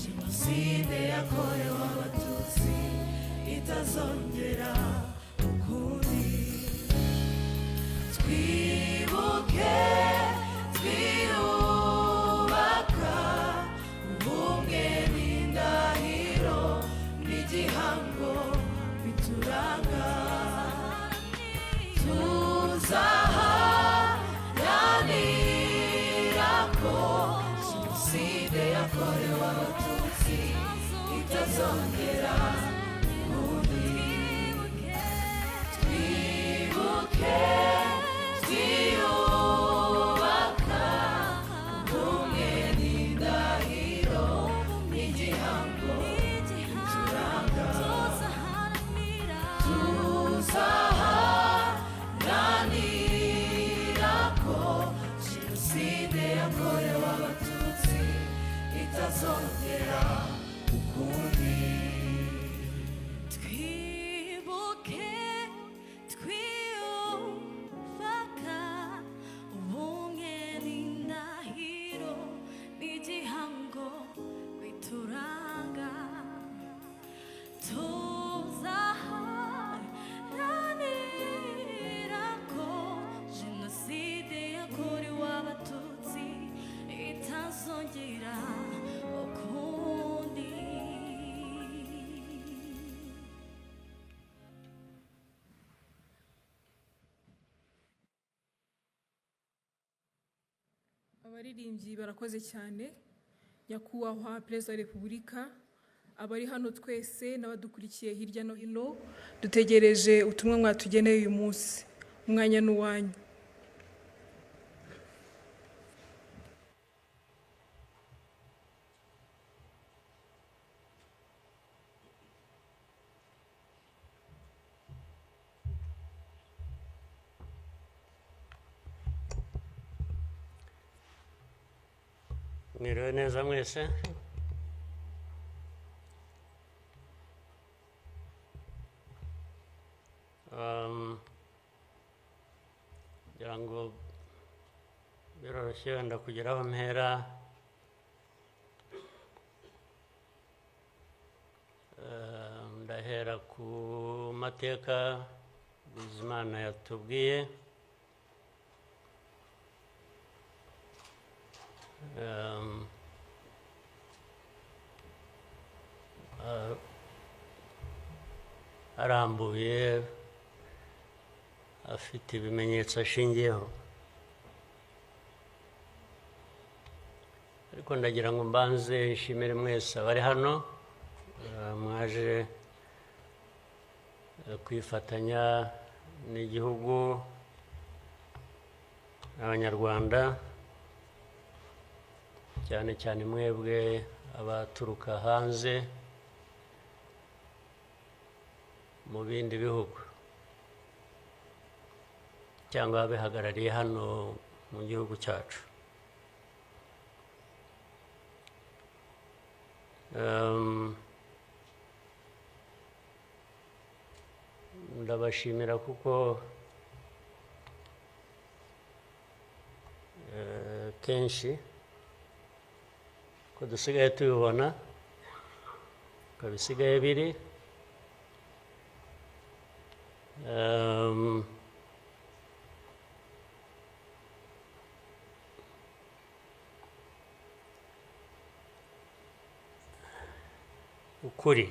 S6: Jenoside yakorewe abatutsi itazongera ukundi. Twibuke twiyubaka ubumwe n'indahiro n'igihango bituranga, tuzaharanira ko Jenoside yakorewe abatutsi itazongera ukundi. Twibuke twiyubaka ubumwe n'indahiro n'igihango bituranga, tuzaharanira ko Jenoside yakorewe abatutsi itazongera ukundi. Twibuke twiyubaka ubumwe n'indahiro n'igihango bituranga, tuzaharanira ko Jenoside yakorewe abatutsi itazongera ukundi.
S3: Abaririmbyi barakoze cyane. Nyakubahwa Perezida wa Repubulika, abari hano twese n'abadukurikiye hirya no hino, dutegereje ubutumwa mwatugeneye uyu munsi. Umwanya n'uwanyu.
S7: Mwiriwe neza mwese. Ngira ngo biroroshye wenda kugira aho mpera. Ndahera ku mateka Bizimana yatubwiye. Arambuye, afite ibimenyetso ashingiyeho, ariko ndagira ngo mbanze nshimire mwese abari hano mwaje kwifatanya n'igihugu n'abanyarwanda, cyane cyane mwebwe abaturuka hanze mu bindi bihugu cyangwa abihagarariye hano mu gihugu cyacu. ndabashimira kuko kenshi ko dusigaye tubibona ko bisigaye biri ukuri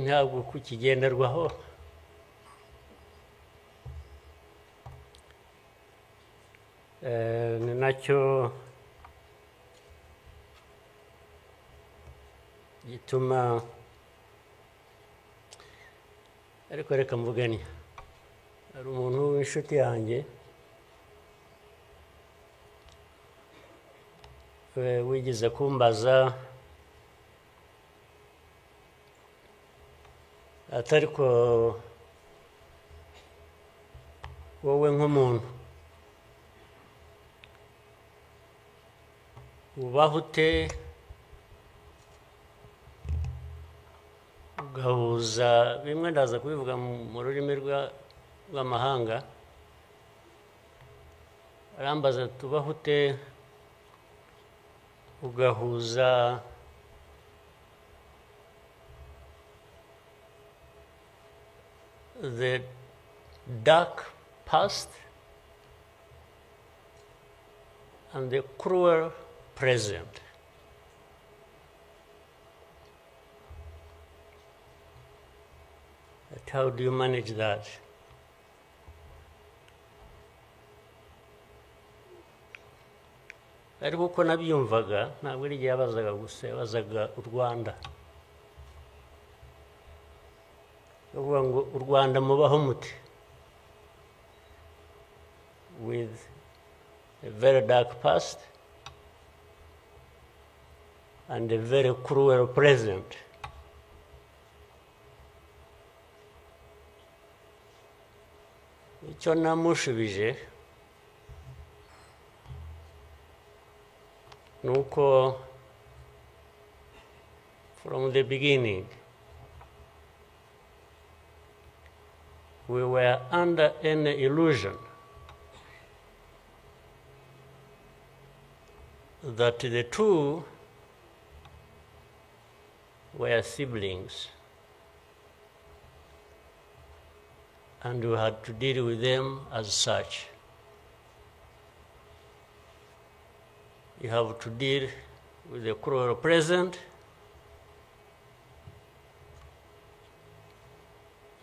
S7: ntabwo kukigenderwaho ni nacyo gituma ariko reka mvugane hari umuntu w'inshuti yanjye wigeze kumbaza atari ko wowe nk'umuntu ubaho ute ugahuza bimwe ndaza kubivuga mu rurimi rw'amahanga arambaza tubaho ute ugahuza the dark past and the cruel present. But how do you manage that? ariko uko nabyumvaga ntabwo ari igihe yabazaga gusa yabazaga u Rwanda bavuga ngo u Rwanda mubaho muti with a very dark past and a very cruel present. Icyo namushubije nuko from the beginning we were under an illusion that the two were siblings and we had to deal with them as such. You have to deal with the cruel present,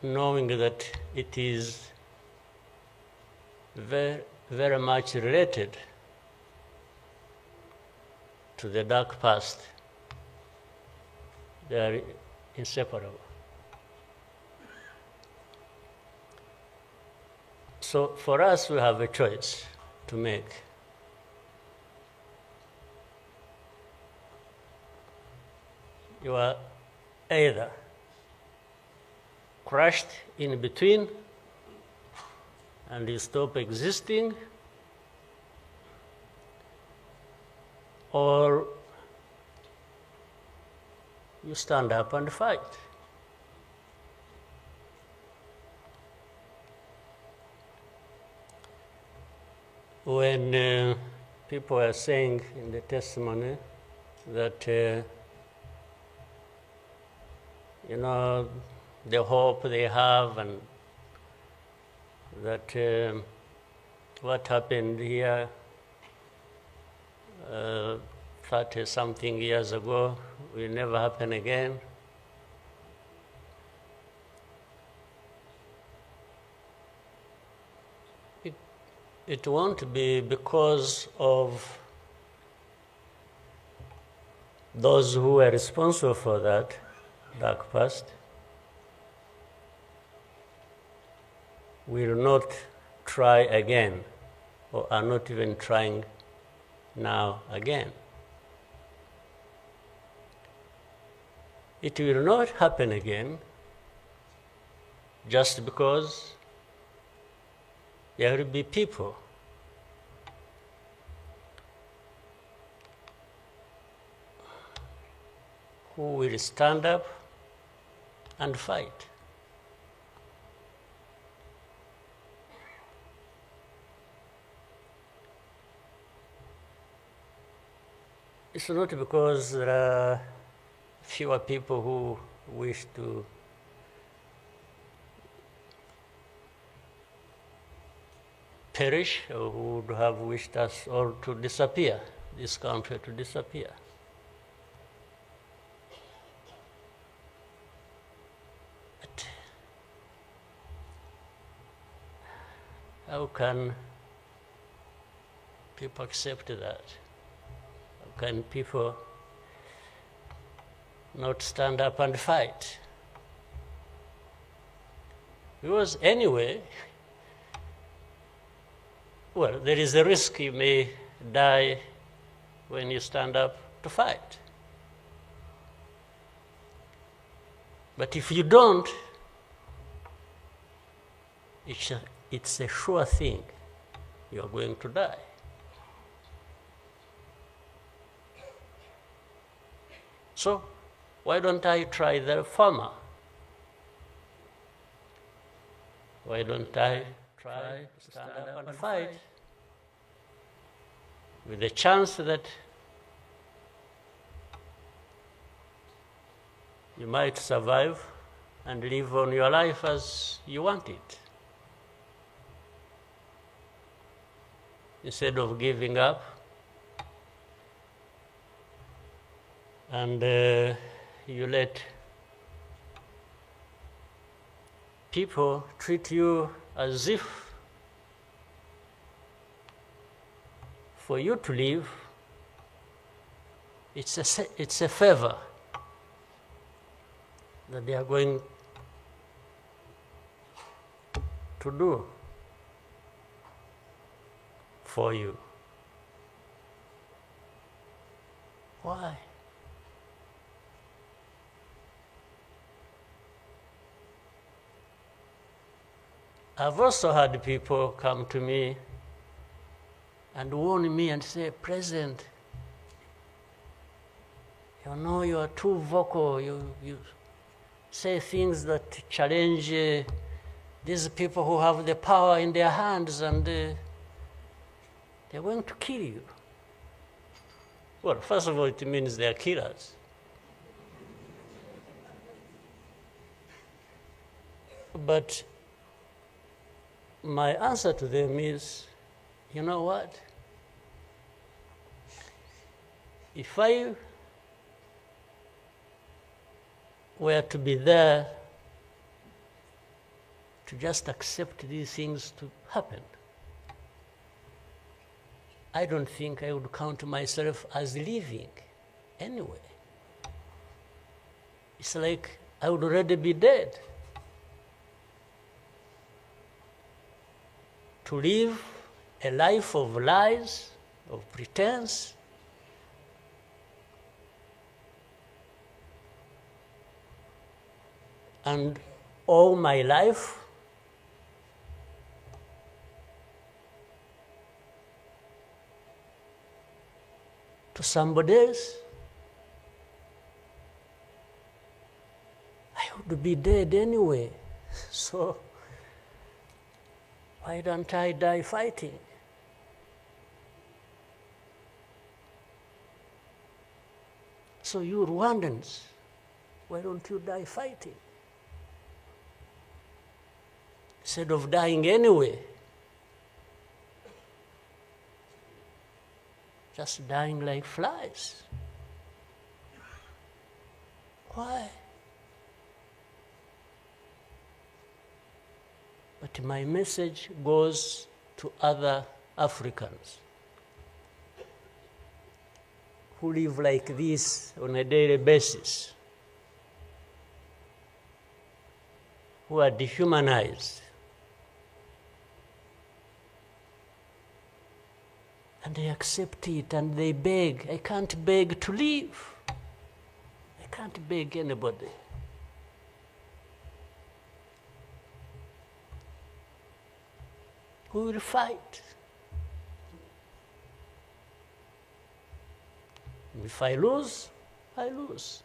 S7: knowing that it is very, very much related to the dark past. They are inseparable. So for us, we have a choice to make. You are either crushed in between and you stop existing, or you stand up and fight. When people are saying in the testimony that you know, the hope they have and that what happened here 30-something years ago will never happen again. It won't be because of those who were responsible for that dark past will not try again, or are not even trying now again. It will not happen again just because there will be people who will stand up and fight. It's not because there are fewer people who wish to perish or who would have wished us all to disappear, this country to disappear. But how can people accept that? How can people not stand up and fight? Because anyway, well, there is a risk you may die when you stand up to fight. But if you don't, it's a sure thing you are going to die. So, why don't I try the former? Why don't I try to stand up and fight with the chance that you might survive and live on your life as you want it, instead of giving up and you let people treat you as if for you to live, it's a favor that they are going to do for you. Why? I've also had people come to me and warn me and say, President, you know you are too vocal, you say things that challenge these people who have the power in their hands and they're going to kill you. Well, first of all, it means they're killers. But my answer to them is, you know what? If I were to be there to just accept these things to happen, I don't think I would count myself as living anyway. It's like I would already be dead. To live a life of lies, of pretense, and all my life to somebody else, I would be dead anyway. So why don't I die fighting? So you Rwandans, why don't you die fighting? Instead of dying anyway, just dying like flies. Why? But my message goes to other Africans who live like this on a daily basis, who are dehumanized. And they accept it and they beg. I can't beg to live. I can't beg anybody. We will fight. If I lose, I lose.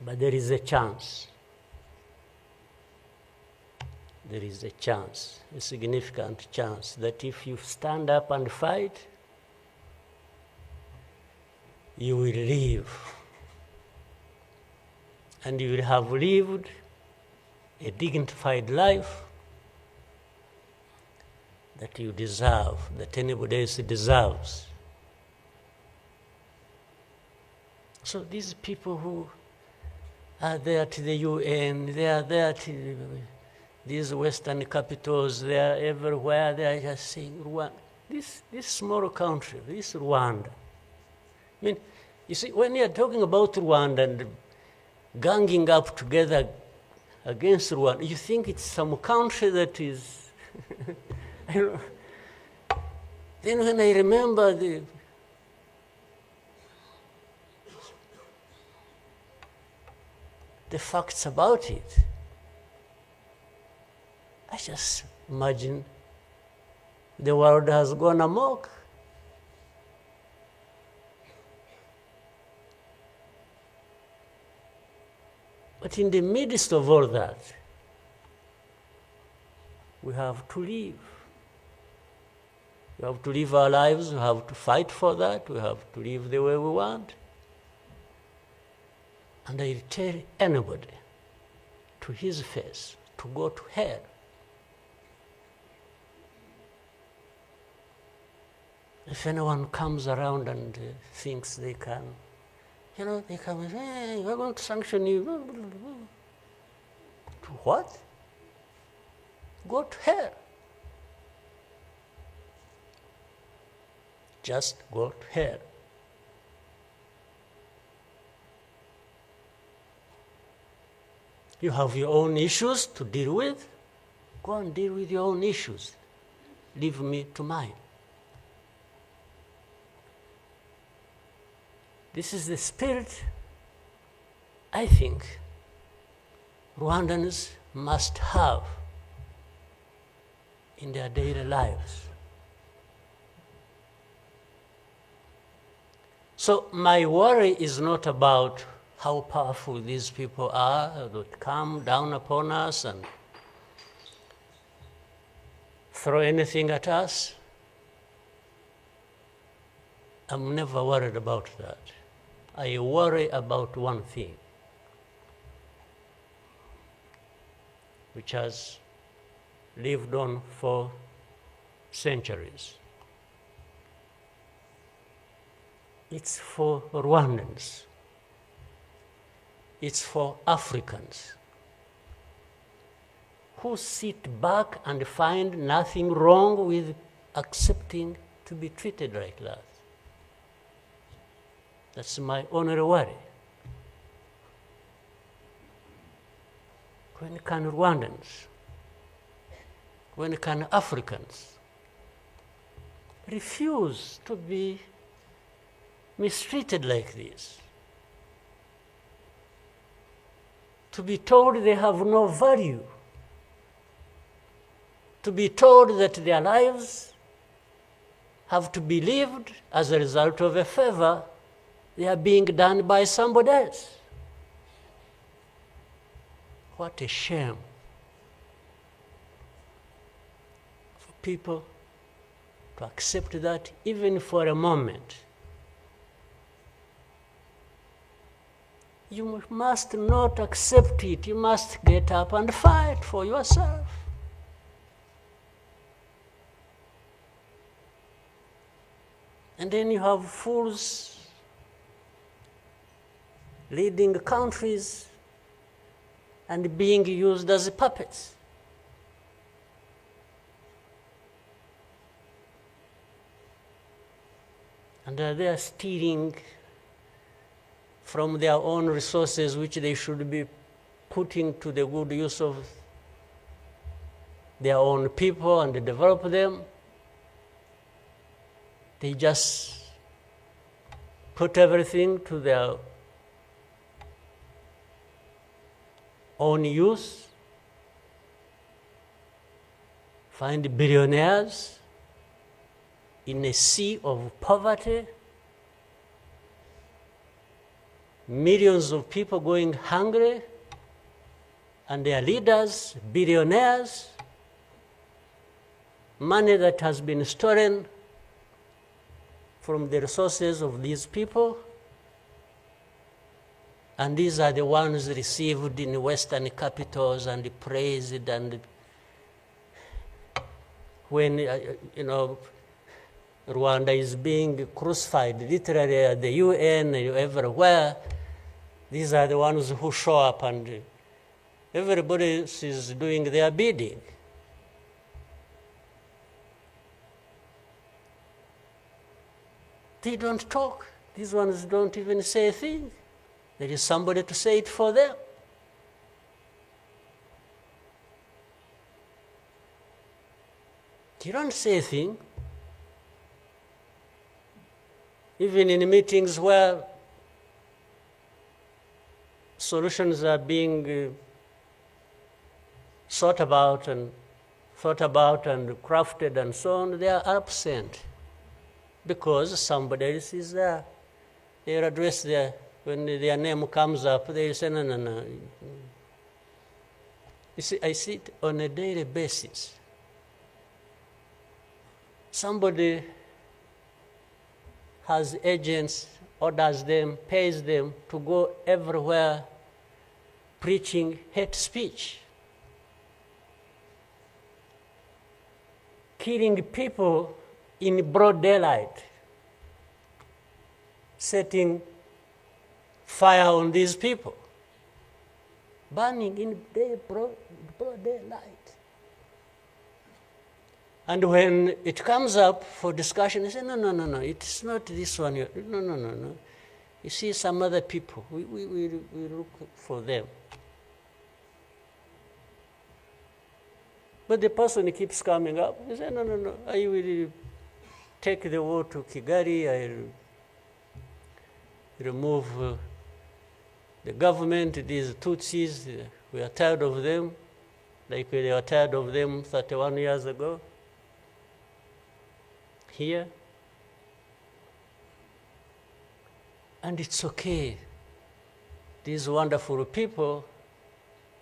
S7: But there is a chance. There is a chance, a significant chance, that if you stand up and fight, you will live. And you will have lived a dignified life that you deserve, that anybody else deserves. So these people who are there to the UN, they are there to these Western capitals, they are everywhere, they are just saying, Rwanda, this small country, this Rwanda. I mean, you see, when you are talking about Rwanda and ganging up together against Rwanda, you think it's some country that is, you know. Then when I remember the facts about it, I just imagine the world has gone amok. But in the midst of all that, we have to live. We have to live our lives, we have to fight for that, we have to live the way we want. And I tell anybody to his face to go to hell. If anyone comes around and thinks they can, you know, they come and say, hey, we're going to sanction you. To what? Go to hell. Just go to hell. You have your own issues to deal with. Go and deal with your own issues. Leave me to mine. This is the spirit, I think, Rwandans must have in their daily lives. So my worry is not about how powerful these people are that come down upon us and throw anything at us. I'm never worried about that. I worry about one thing, which has lived on for centuries. It's for Rwandans. It's for Africans who sit back and find nothing wrong with accepting to be treated like that. That's my only worry. When can Rwandans, when can Africans refuse to be mistreated like this? To be told they have no value, to be told that their lives have to be lived as a result of a favor they are being done by somebody else. What a shame for people to accept that even for a moment. You must not accept it. You must get up and fight for yourself. And then you have fools leading countries and being used as puppets. And they are stealing from their own resources, which they should be putting to the good use of their own people and develop them. They just put everything to their own use, find billionaires in a sea of poverty, millions of people going hungry, and their leaders, billionaires, money that has been stolen from the resources of these people, and these are the ones received in Western capitals and praised, and when, Rwanda is being crucified literally at the UN and everywhere, these are the ones who show up and everybody is doing their bidding. They don't talk. These ones don't even say a thing. There is somebody to say it for them. You don't say a thing. Even in meetings where solutions are being thought about and crafted and so on, they are absent because somebody else is there. They are addressed there. When their name comes up, they say, no. You see, I see it on a daily basis. Somebody has agents, orders them, pays them to go everywhere preaching hate speech, killing people in broad daylight, setting fire on these people, burning in broad daylight. And when it comes up for discussion, they say, no, it's not this one. No. You see some other people, we look for them. But the person keeps coming up. He says, no, I will take the war to Kigali, I remove the government, these Tutsis, we are tired of them, like they were tired of them 31 years ago. Here. And it's okay. These wonderful people,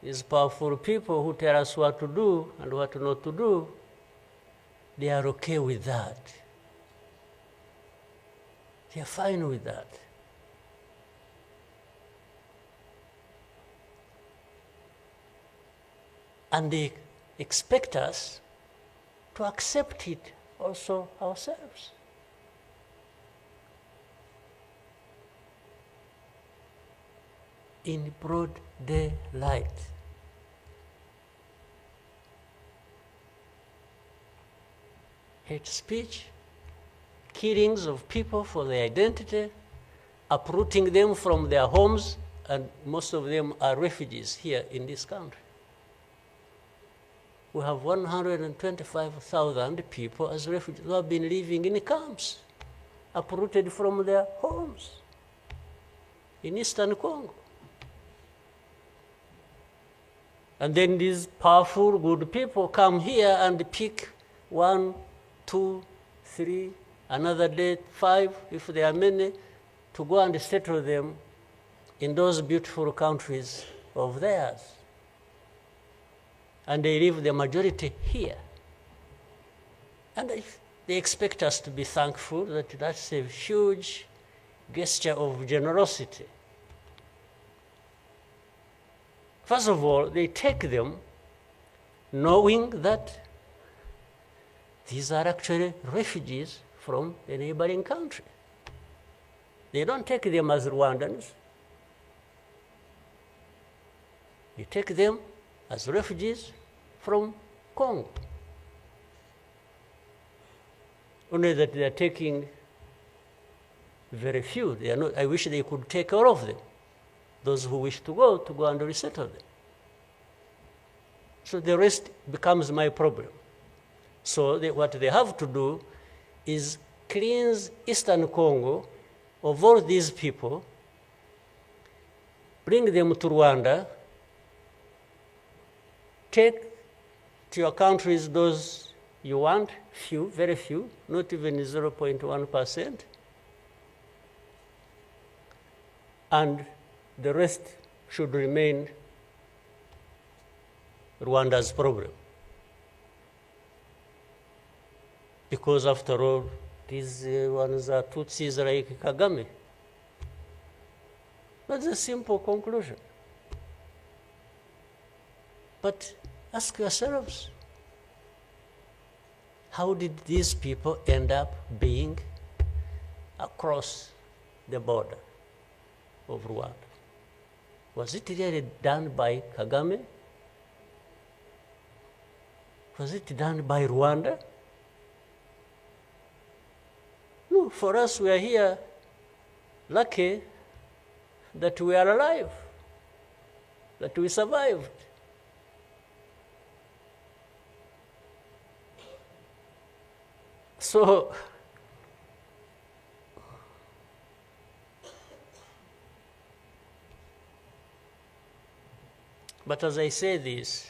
S7: these powerful people who tell us what to do and what not to do, they are okay with that. They are fine with that. And they expect us to accept it also ourselves. In broad daylight. Hate speech, killings of people for their identity, uprooting them from their homes, and most of them are refugees here in this country. We have 125,000 people as refugees who have been living in camps, uprooted from their homes in Eastern Congo. And then these powerful, good people come here and pick 1, 2, 3, another day 5, if there are many, to go and settle them in those beautiful countries of theirs. And they leave the majority here. And they expect us to be thankful that that's a huge gesture of generosity. First of all, they take them knowing that these are actually refugees from a neighboring country. They don't take them as Rwandans. You take them as refugees from Congo. Only that they are taking very few. They are not, I wish they could take all of them. Those who wish to go and resettle them. So the rest becomes my problem. So what they have to do is cleanse Eastern Congo of all these people, bring them to Rwanda, take to your countries those you want, few, very few, not even 0.1%, and the rest should remain Rwanda's problem. Because after all, these ones are Tutsis like Kagame. That's a simple conclusion. But ask yourselves, how did these people end up being across the border of Rwanda? Was it really done by Kagame? Was it done by Rwanda? No, for us, we are here lucky that we are alive, that we survived. So, but as I say this,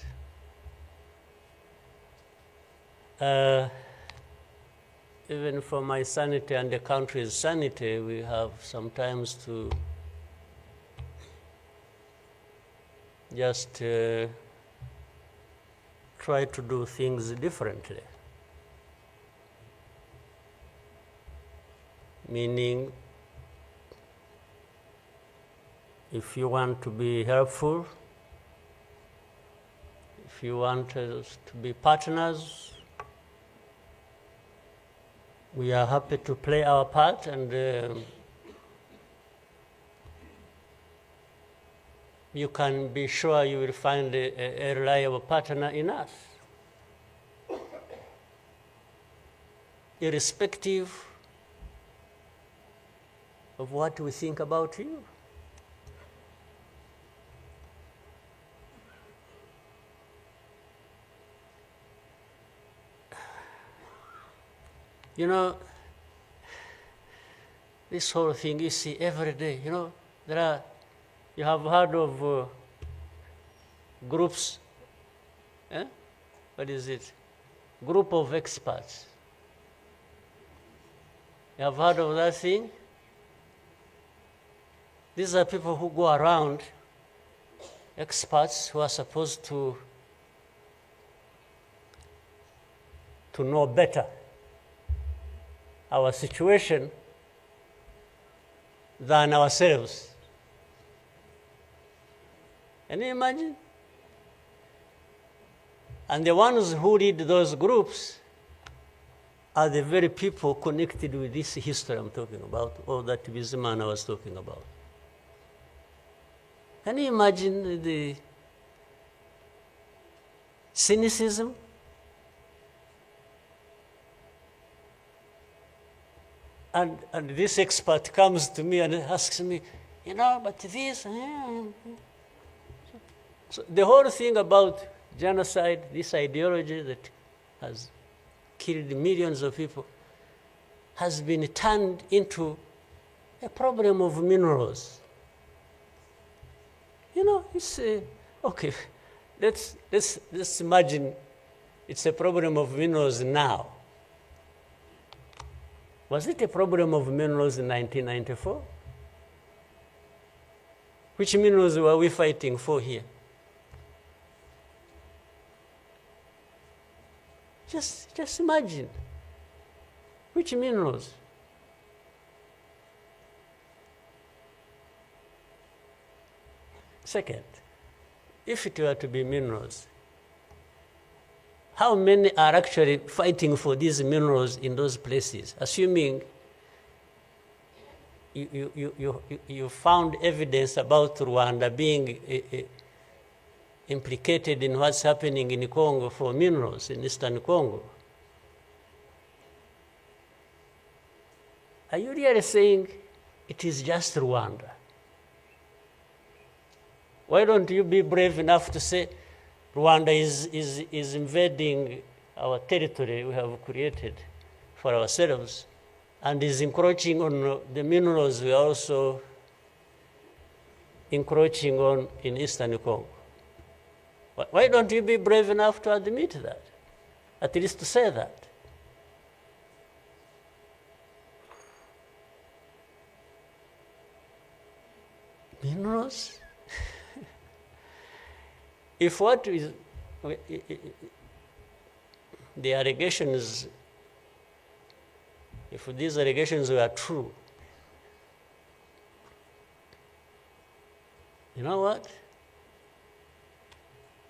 S7: even for my sanity and the country's sanity, we have sometimes to just try to do things differently. Meaning, if you want to be helpful, if you want us to be partners, we are happy to play our part, and you can be sure you will find a reliable partner in us. Irrespective of what we think about you. You know, this whole thing you see every day, you know, you have heard of groups, what is it? Group of experts. You have heard of that thing? These are people who go around, experts who are supposed to know better our situation than ourselves. Can you imagine? And the ones who lead those groups are the very people connected with this history I'm talking about, or that businessman I was talking about. Can you imagine the cynicism? And this expert comes to me and asks me, you know, but this. So the whole thing about genocide, this ideology that has killed millions of people, has been turned into a problem of minerals. You know, it's okay. Let's imagine it's a problem of minerals now. Was it a problem of minerals in 1994? Which minerals were we fighting for here? Just imagine. Which minerals? Second, if it were to be minerals, how many are actually fighting for these minerals in those places, assuming you found evidence about Rwanda being implicated in what's happening in Congo for minerals in Eastern Congo? Are you really saying it is just Rwanda? Why don't you be brave enough to say Rwanda is invading our territory we have created for ourselves and is encroaching on the minerals we are also encroaching on in Eastern Congo? Why don't you be brave enough to admit that? At least to say that. minerals. If what is the allegations, if these allegations were true, you know what?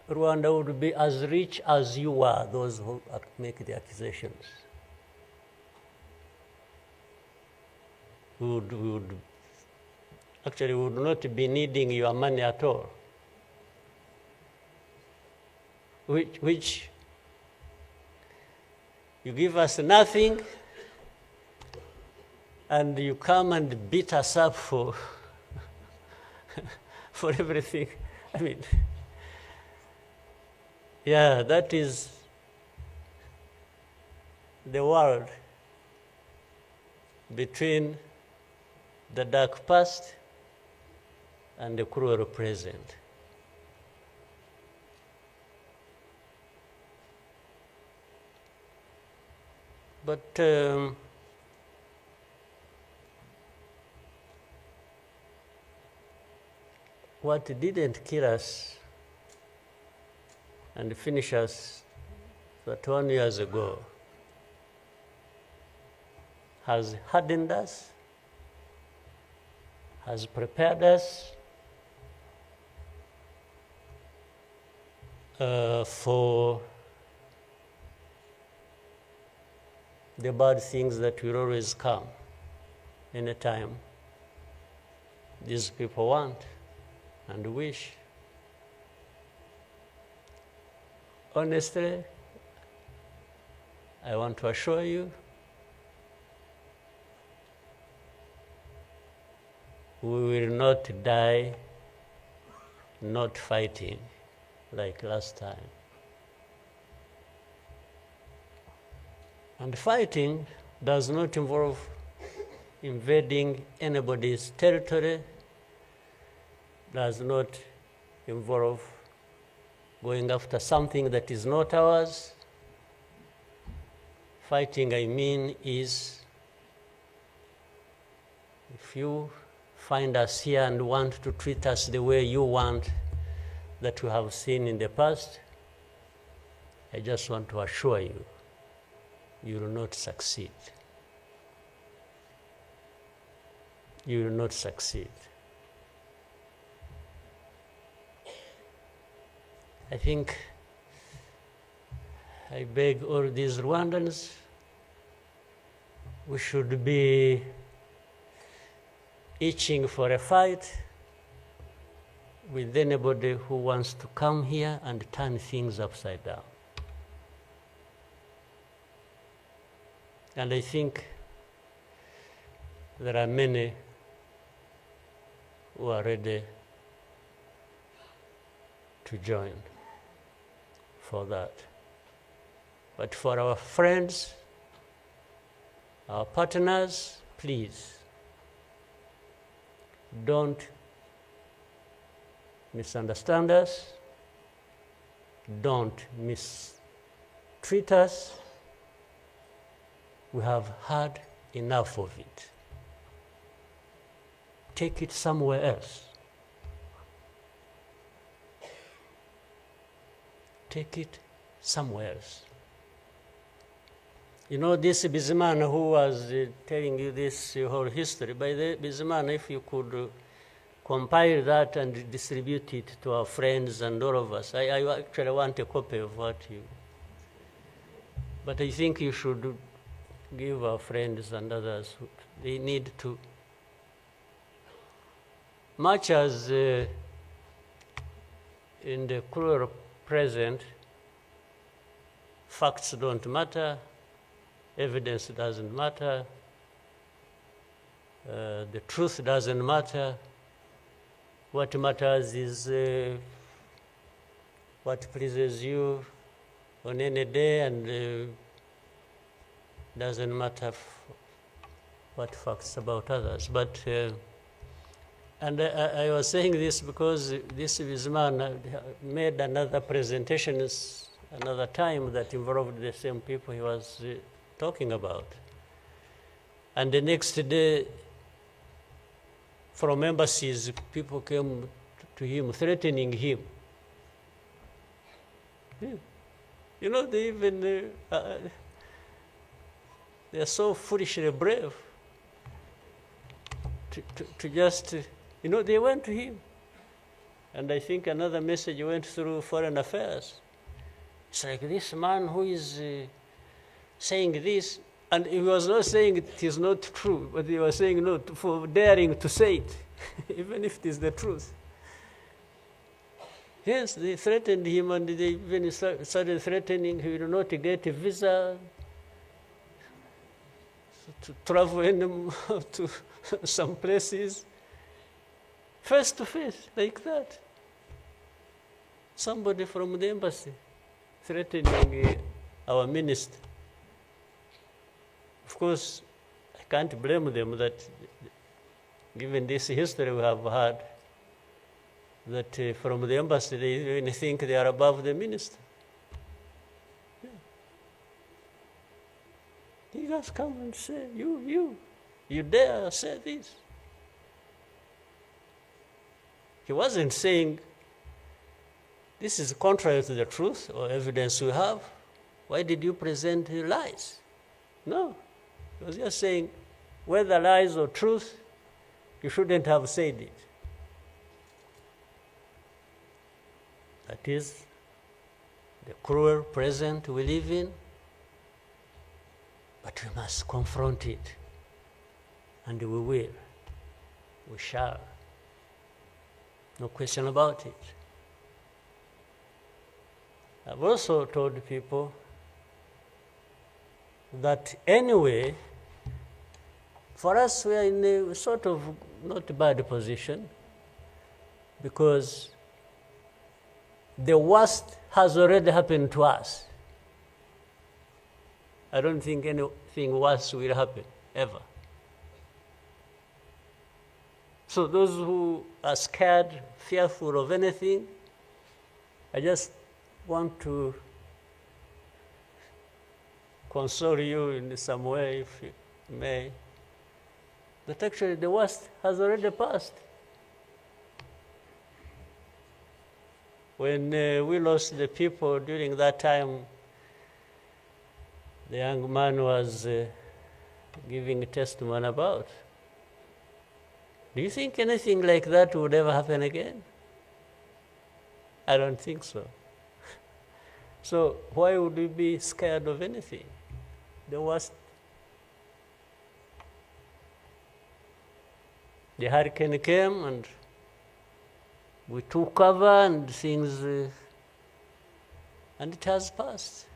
S7: Rwanda would be as rich as you are, those who make the accusations. We would not be needing your money at all. Which you give us nothing, and you come and beat us up for for everything. I mean, yeah, that is the world between the dark past and the cruel present. But what didn't kill us and finish us 21 years ago has hardened us, has prepared us for the bad things that will always come anytime these people want and wish. Honestly, I want to assure you, we will not die not fighting like last time. And fighting does not involve invading anybody's territory, does not involve going after something that is not ours. Fighting, I mean, is if you find us here and want to treat us the way you want that we have seen in the past, I just want to assure you, you will not succeed. You will not succeed. I think I beg all these Rwandans, we should be itching for a fight with anybody who wants to come here and turn things upside down. And I think there are many who are ready to join for that. But for our friends, our partners, please, don't misunderstand us, don't mistreat us. We have had enough of it. Take it somewhere else. Take it somewhere else. You know, this Bizimana who was telling you this whole history, by the Bizimana, if you could compile that and distribute it to our friends and all of us. I actually want a copy of what you... But I think you should give our friends and others, they need to... Much as in the cruel present, facts don't matter, evidence doesn't matter, the truth doesn't matter. What matters is what pleases you on any day, and doesn't matter what facts about others. But and I was saying this because this Bizimana made another presentation another time that involved the same people he was talking about. And the next day, from embassies, people came to him, threatening him. Yeah. You know, they even, they are so foolishly brave to just, you know, they went to him. And I think another message went through Foreign Affairs. It's like this man who is saying this, and he was not saying it is not true, but he was saying no for daring to say it, even if it is the truth. Yes, they threatened him, and they even started threatening he will not get a visa to travel to some places, face to face, like that. Somebody from the embassy threatening our minister. Of course, I can't blame them that, given this history we have had, that from the embassy they even think they are above the minister. Yeah. He just come and say, you dare say this. He wasn't saying, this is contrary to the truth or evidence we have. Why did you present lies? No. He was just saying, whether lies or truth, you shouldn't have said it. That is the cruel present we live in, but we must confront it. And we will. We shall. No question about it. I've also told people that anyway, for us, we are in a sort of not bad position because the worst has already happened to us. I don't think anything worse will happen, ever. So those who are scared, fearful of anything, I just want to console you in some way, if you may, that actually the worst has already passed. When we lost the people during that time, the young man was giving a testimony about. Do you think anything like that would ever happen again? I don't think so. So why would we be scared of anything? The worst. The hurricane came and we took cover and things, and it has passed.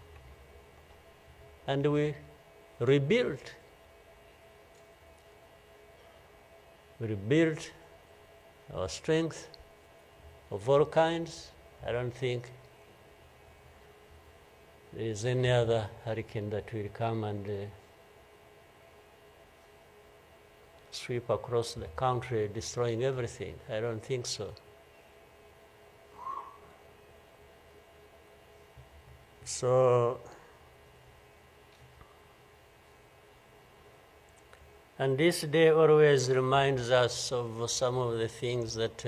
S7: And we rebuilt. We rebuilt our strength of all kinds. I don't think there is any other hurricane that will come and sweep across the country, destroying everything. I don't think so. So, and this day always reminds us of some of the things that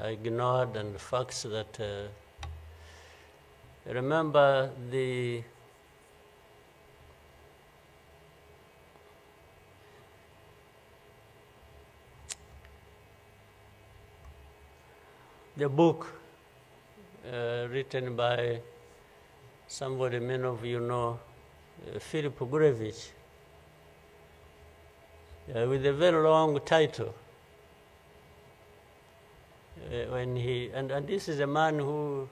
S7: I ignored and the facts that remember the book written by somebody many of you know, Philip Gurevich, with a very long title. When he and this is a man who,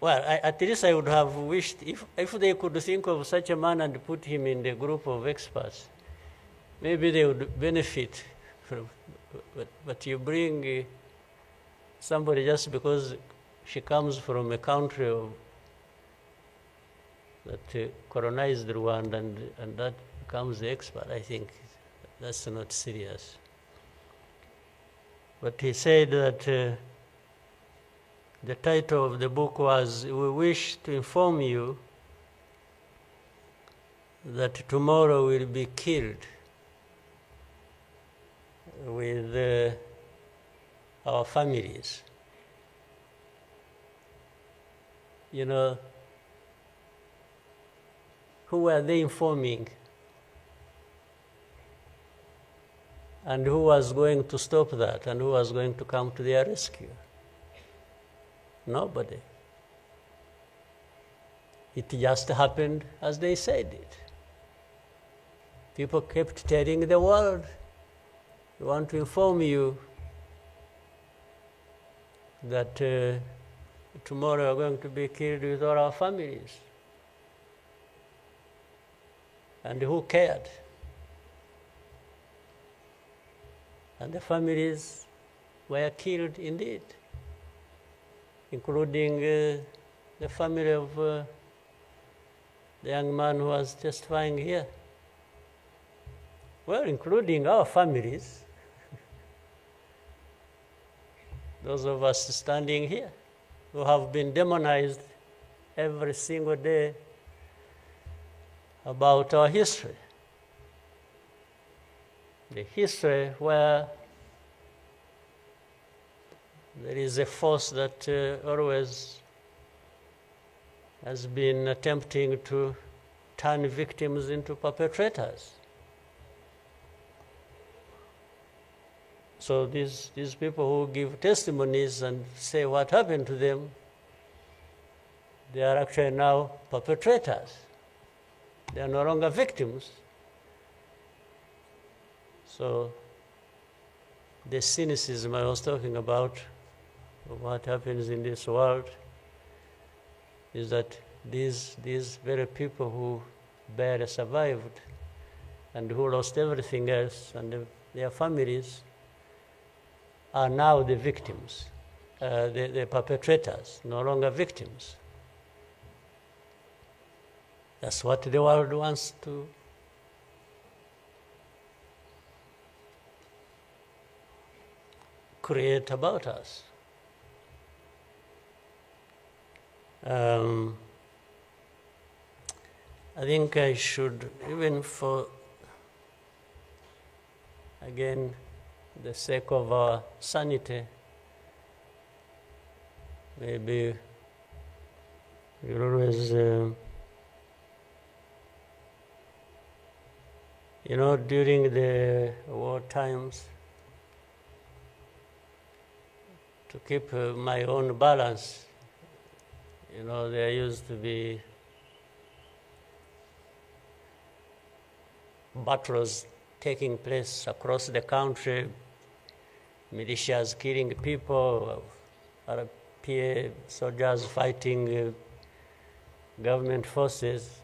S7: well, at least I would have wished if they could think of such a man and put him in the group of experts, maybe they would benefit from. But you bring somebody just because she comes from a country that colonized Rwanda and that becomes the expert. I think that's not serious. But he said that the title of the book was, "We wish to inform you that tomorrow will be killed with our families. You know, who were they informing? And who was going to stop that? And who was going to come to their rescue? Nobody. It just happened as they said it. People kept telling the world, we want to inform you that tomorrow we're going to be killed with all our families. And who cared? And the families were killed indeed, including the family of the young man who was testifying here. Well, including our families, those of us standing here who have been demonized every single day about our history. The history where there is a force that always has been attempting to turn victims into perpetrators. So these people who give testimonies and say what happened to them, they are actually now perpetrators. They are no longer victims. So the cynicism I was talking about, of what happens in this world, is that these very people who barely survived and who lost everything else and their families are now the victims, the perpetrators, no longer victims. That's what the world wants to create about us. I think I should, even for, again, the sake of our sanity, maybe we'll always, you know, during the war times, to keep my own balance, you know, there used to be battles taking place across the country, militias killing people, RPA soldiers fighting government forces.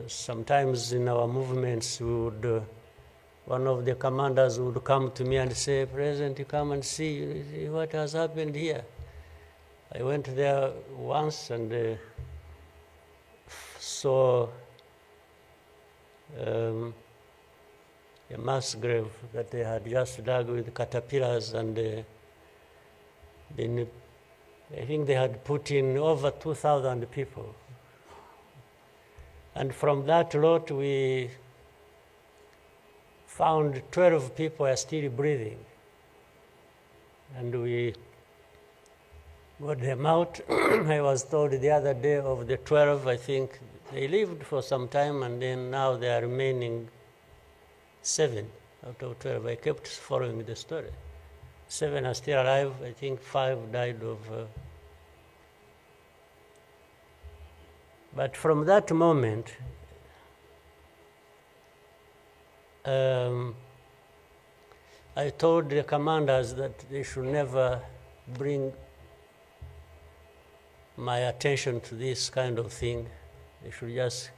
S7: Sometimes in our movements, one of the commanders would come to me and say, President, you come and see what has happened here. I went there once and saw a mass grave that they had just dug with caterpillars, and I think they had put in over 2,000 people. And from that lot, we found 12 people are still breathing. And we got them out. I was told the other day of the 12, I think they lived for some time, and then now they are remaining 7 out of 12. I kept following the story. 7 are still alive. I think 5 died of... But from that moment, I told the commanders that they should never bring my attention to this kind of thing. They should just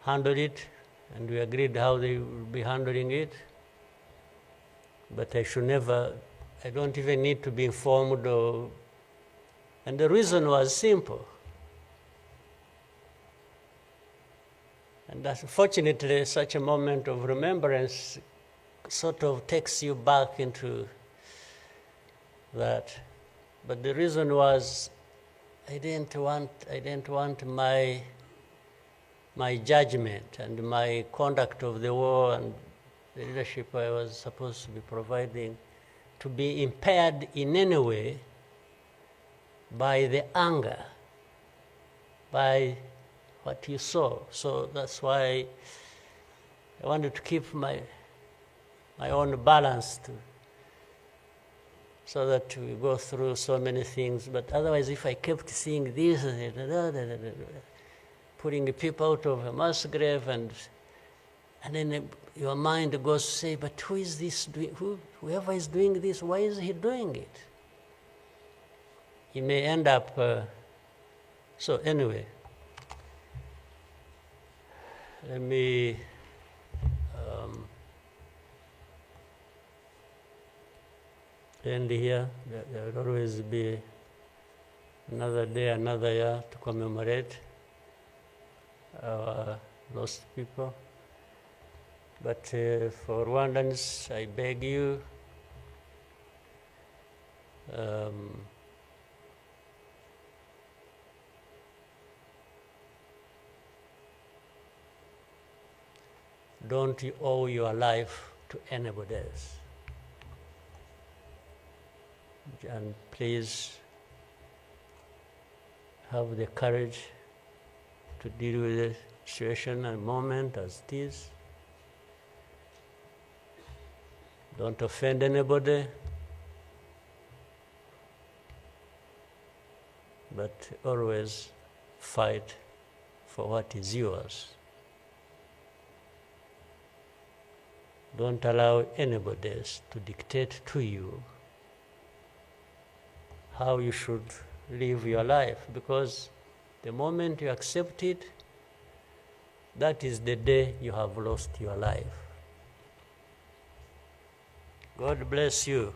S7: handle it, and we agreed how they would be handling it. But I should never, I don't even need to be informed or, and the reason was simple. And unfortunately, such a moment of remembrance sort of takes you back into that. But the reason was I didn't want my my judgment and my conduct of the war and the leadership I was supposed to be providing to be impaired in any way by the anger, by what you saw. So that's why I wanted to keep my own balance so that we go through so many things. But otherwise, if I kept seeing this, putting people out of a mass grave, and then your mind goes to say, but who is this doing? Whoever is doing this, why is he doing it? He may end up. So anyway, let me end here. There will always be another day, another year to commemorate our lost people. But for Rwandans, I beg you, don't you owe your life to anybody else. And please have the courage to deal with the situation and moment as it is. Don't offend anybody, but always fight for what is yours. Don't allow anybody else to dictate to you how you should live your life, because the moment you accept it, that is the day you have lost your life. God bless you.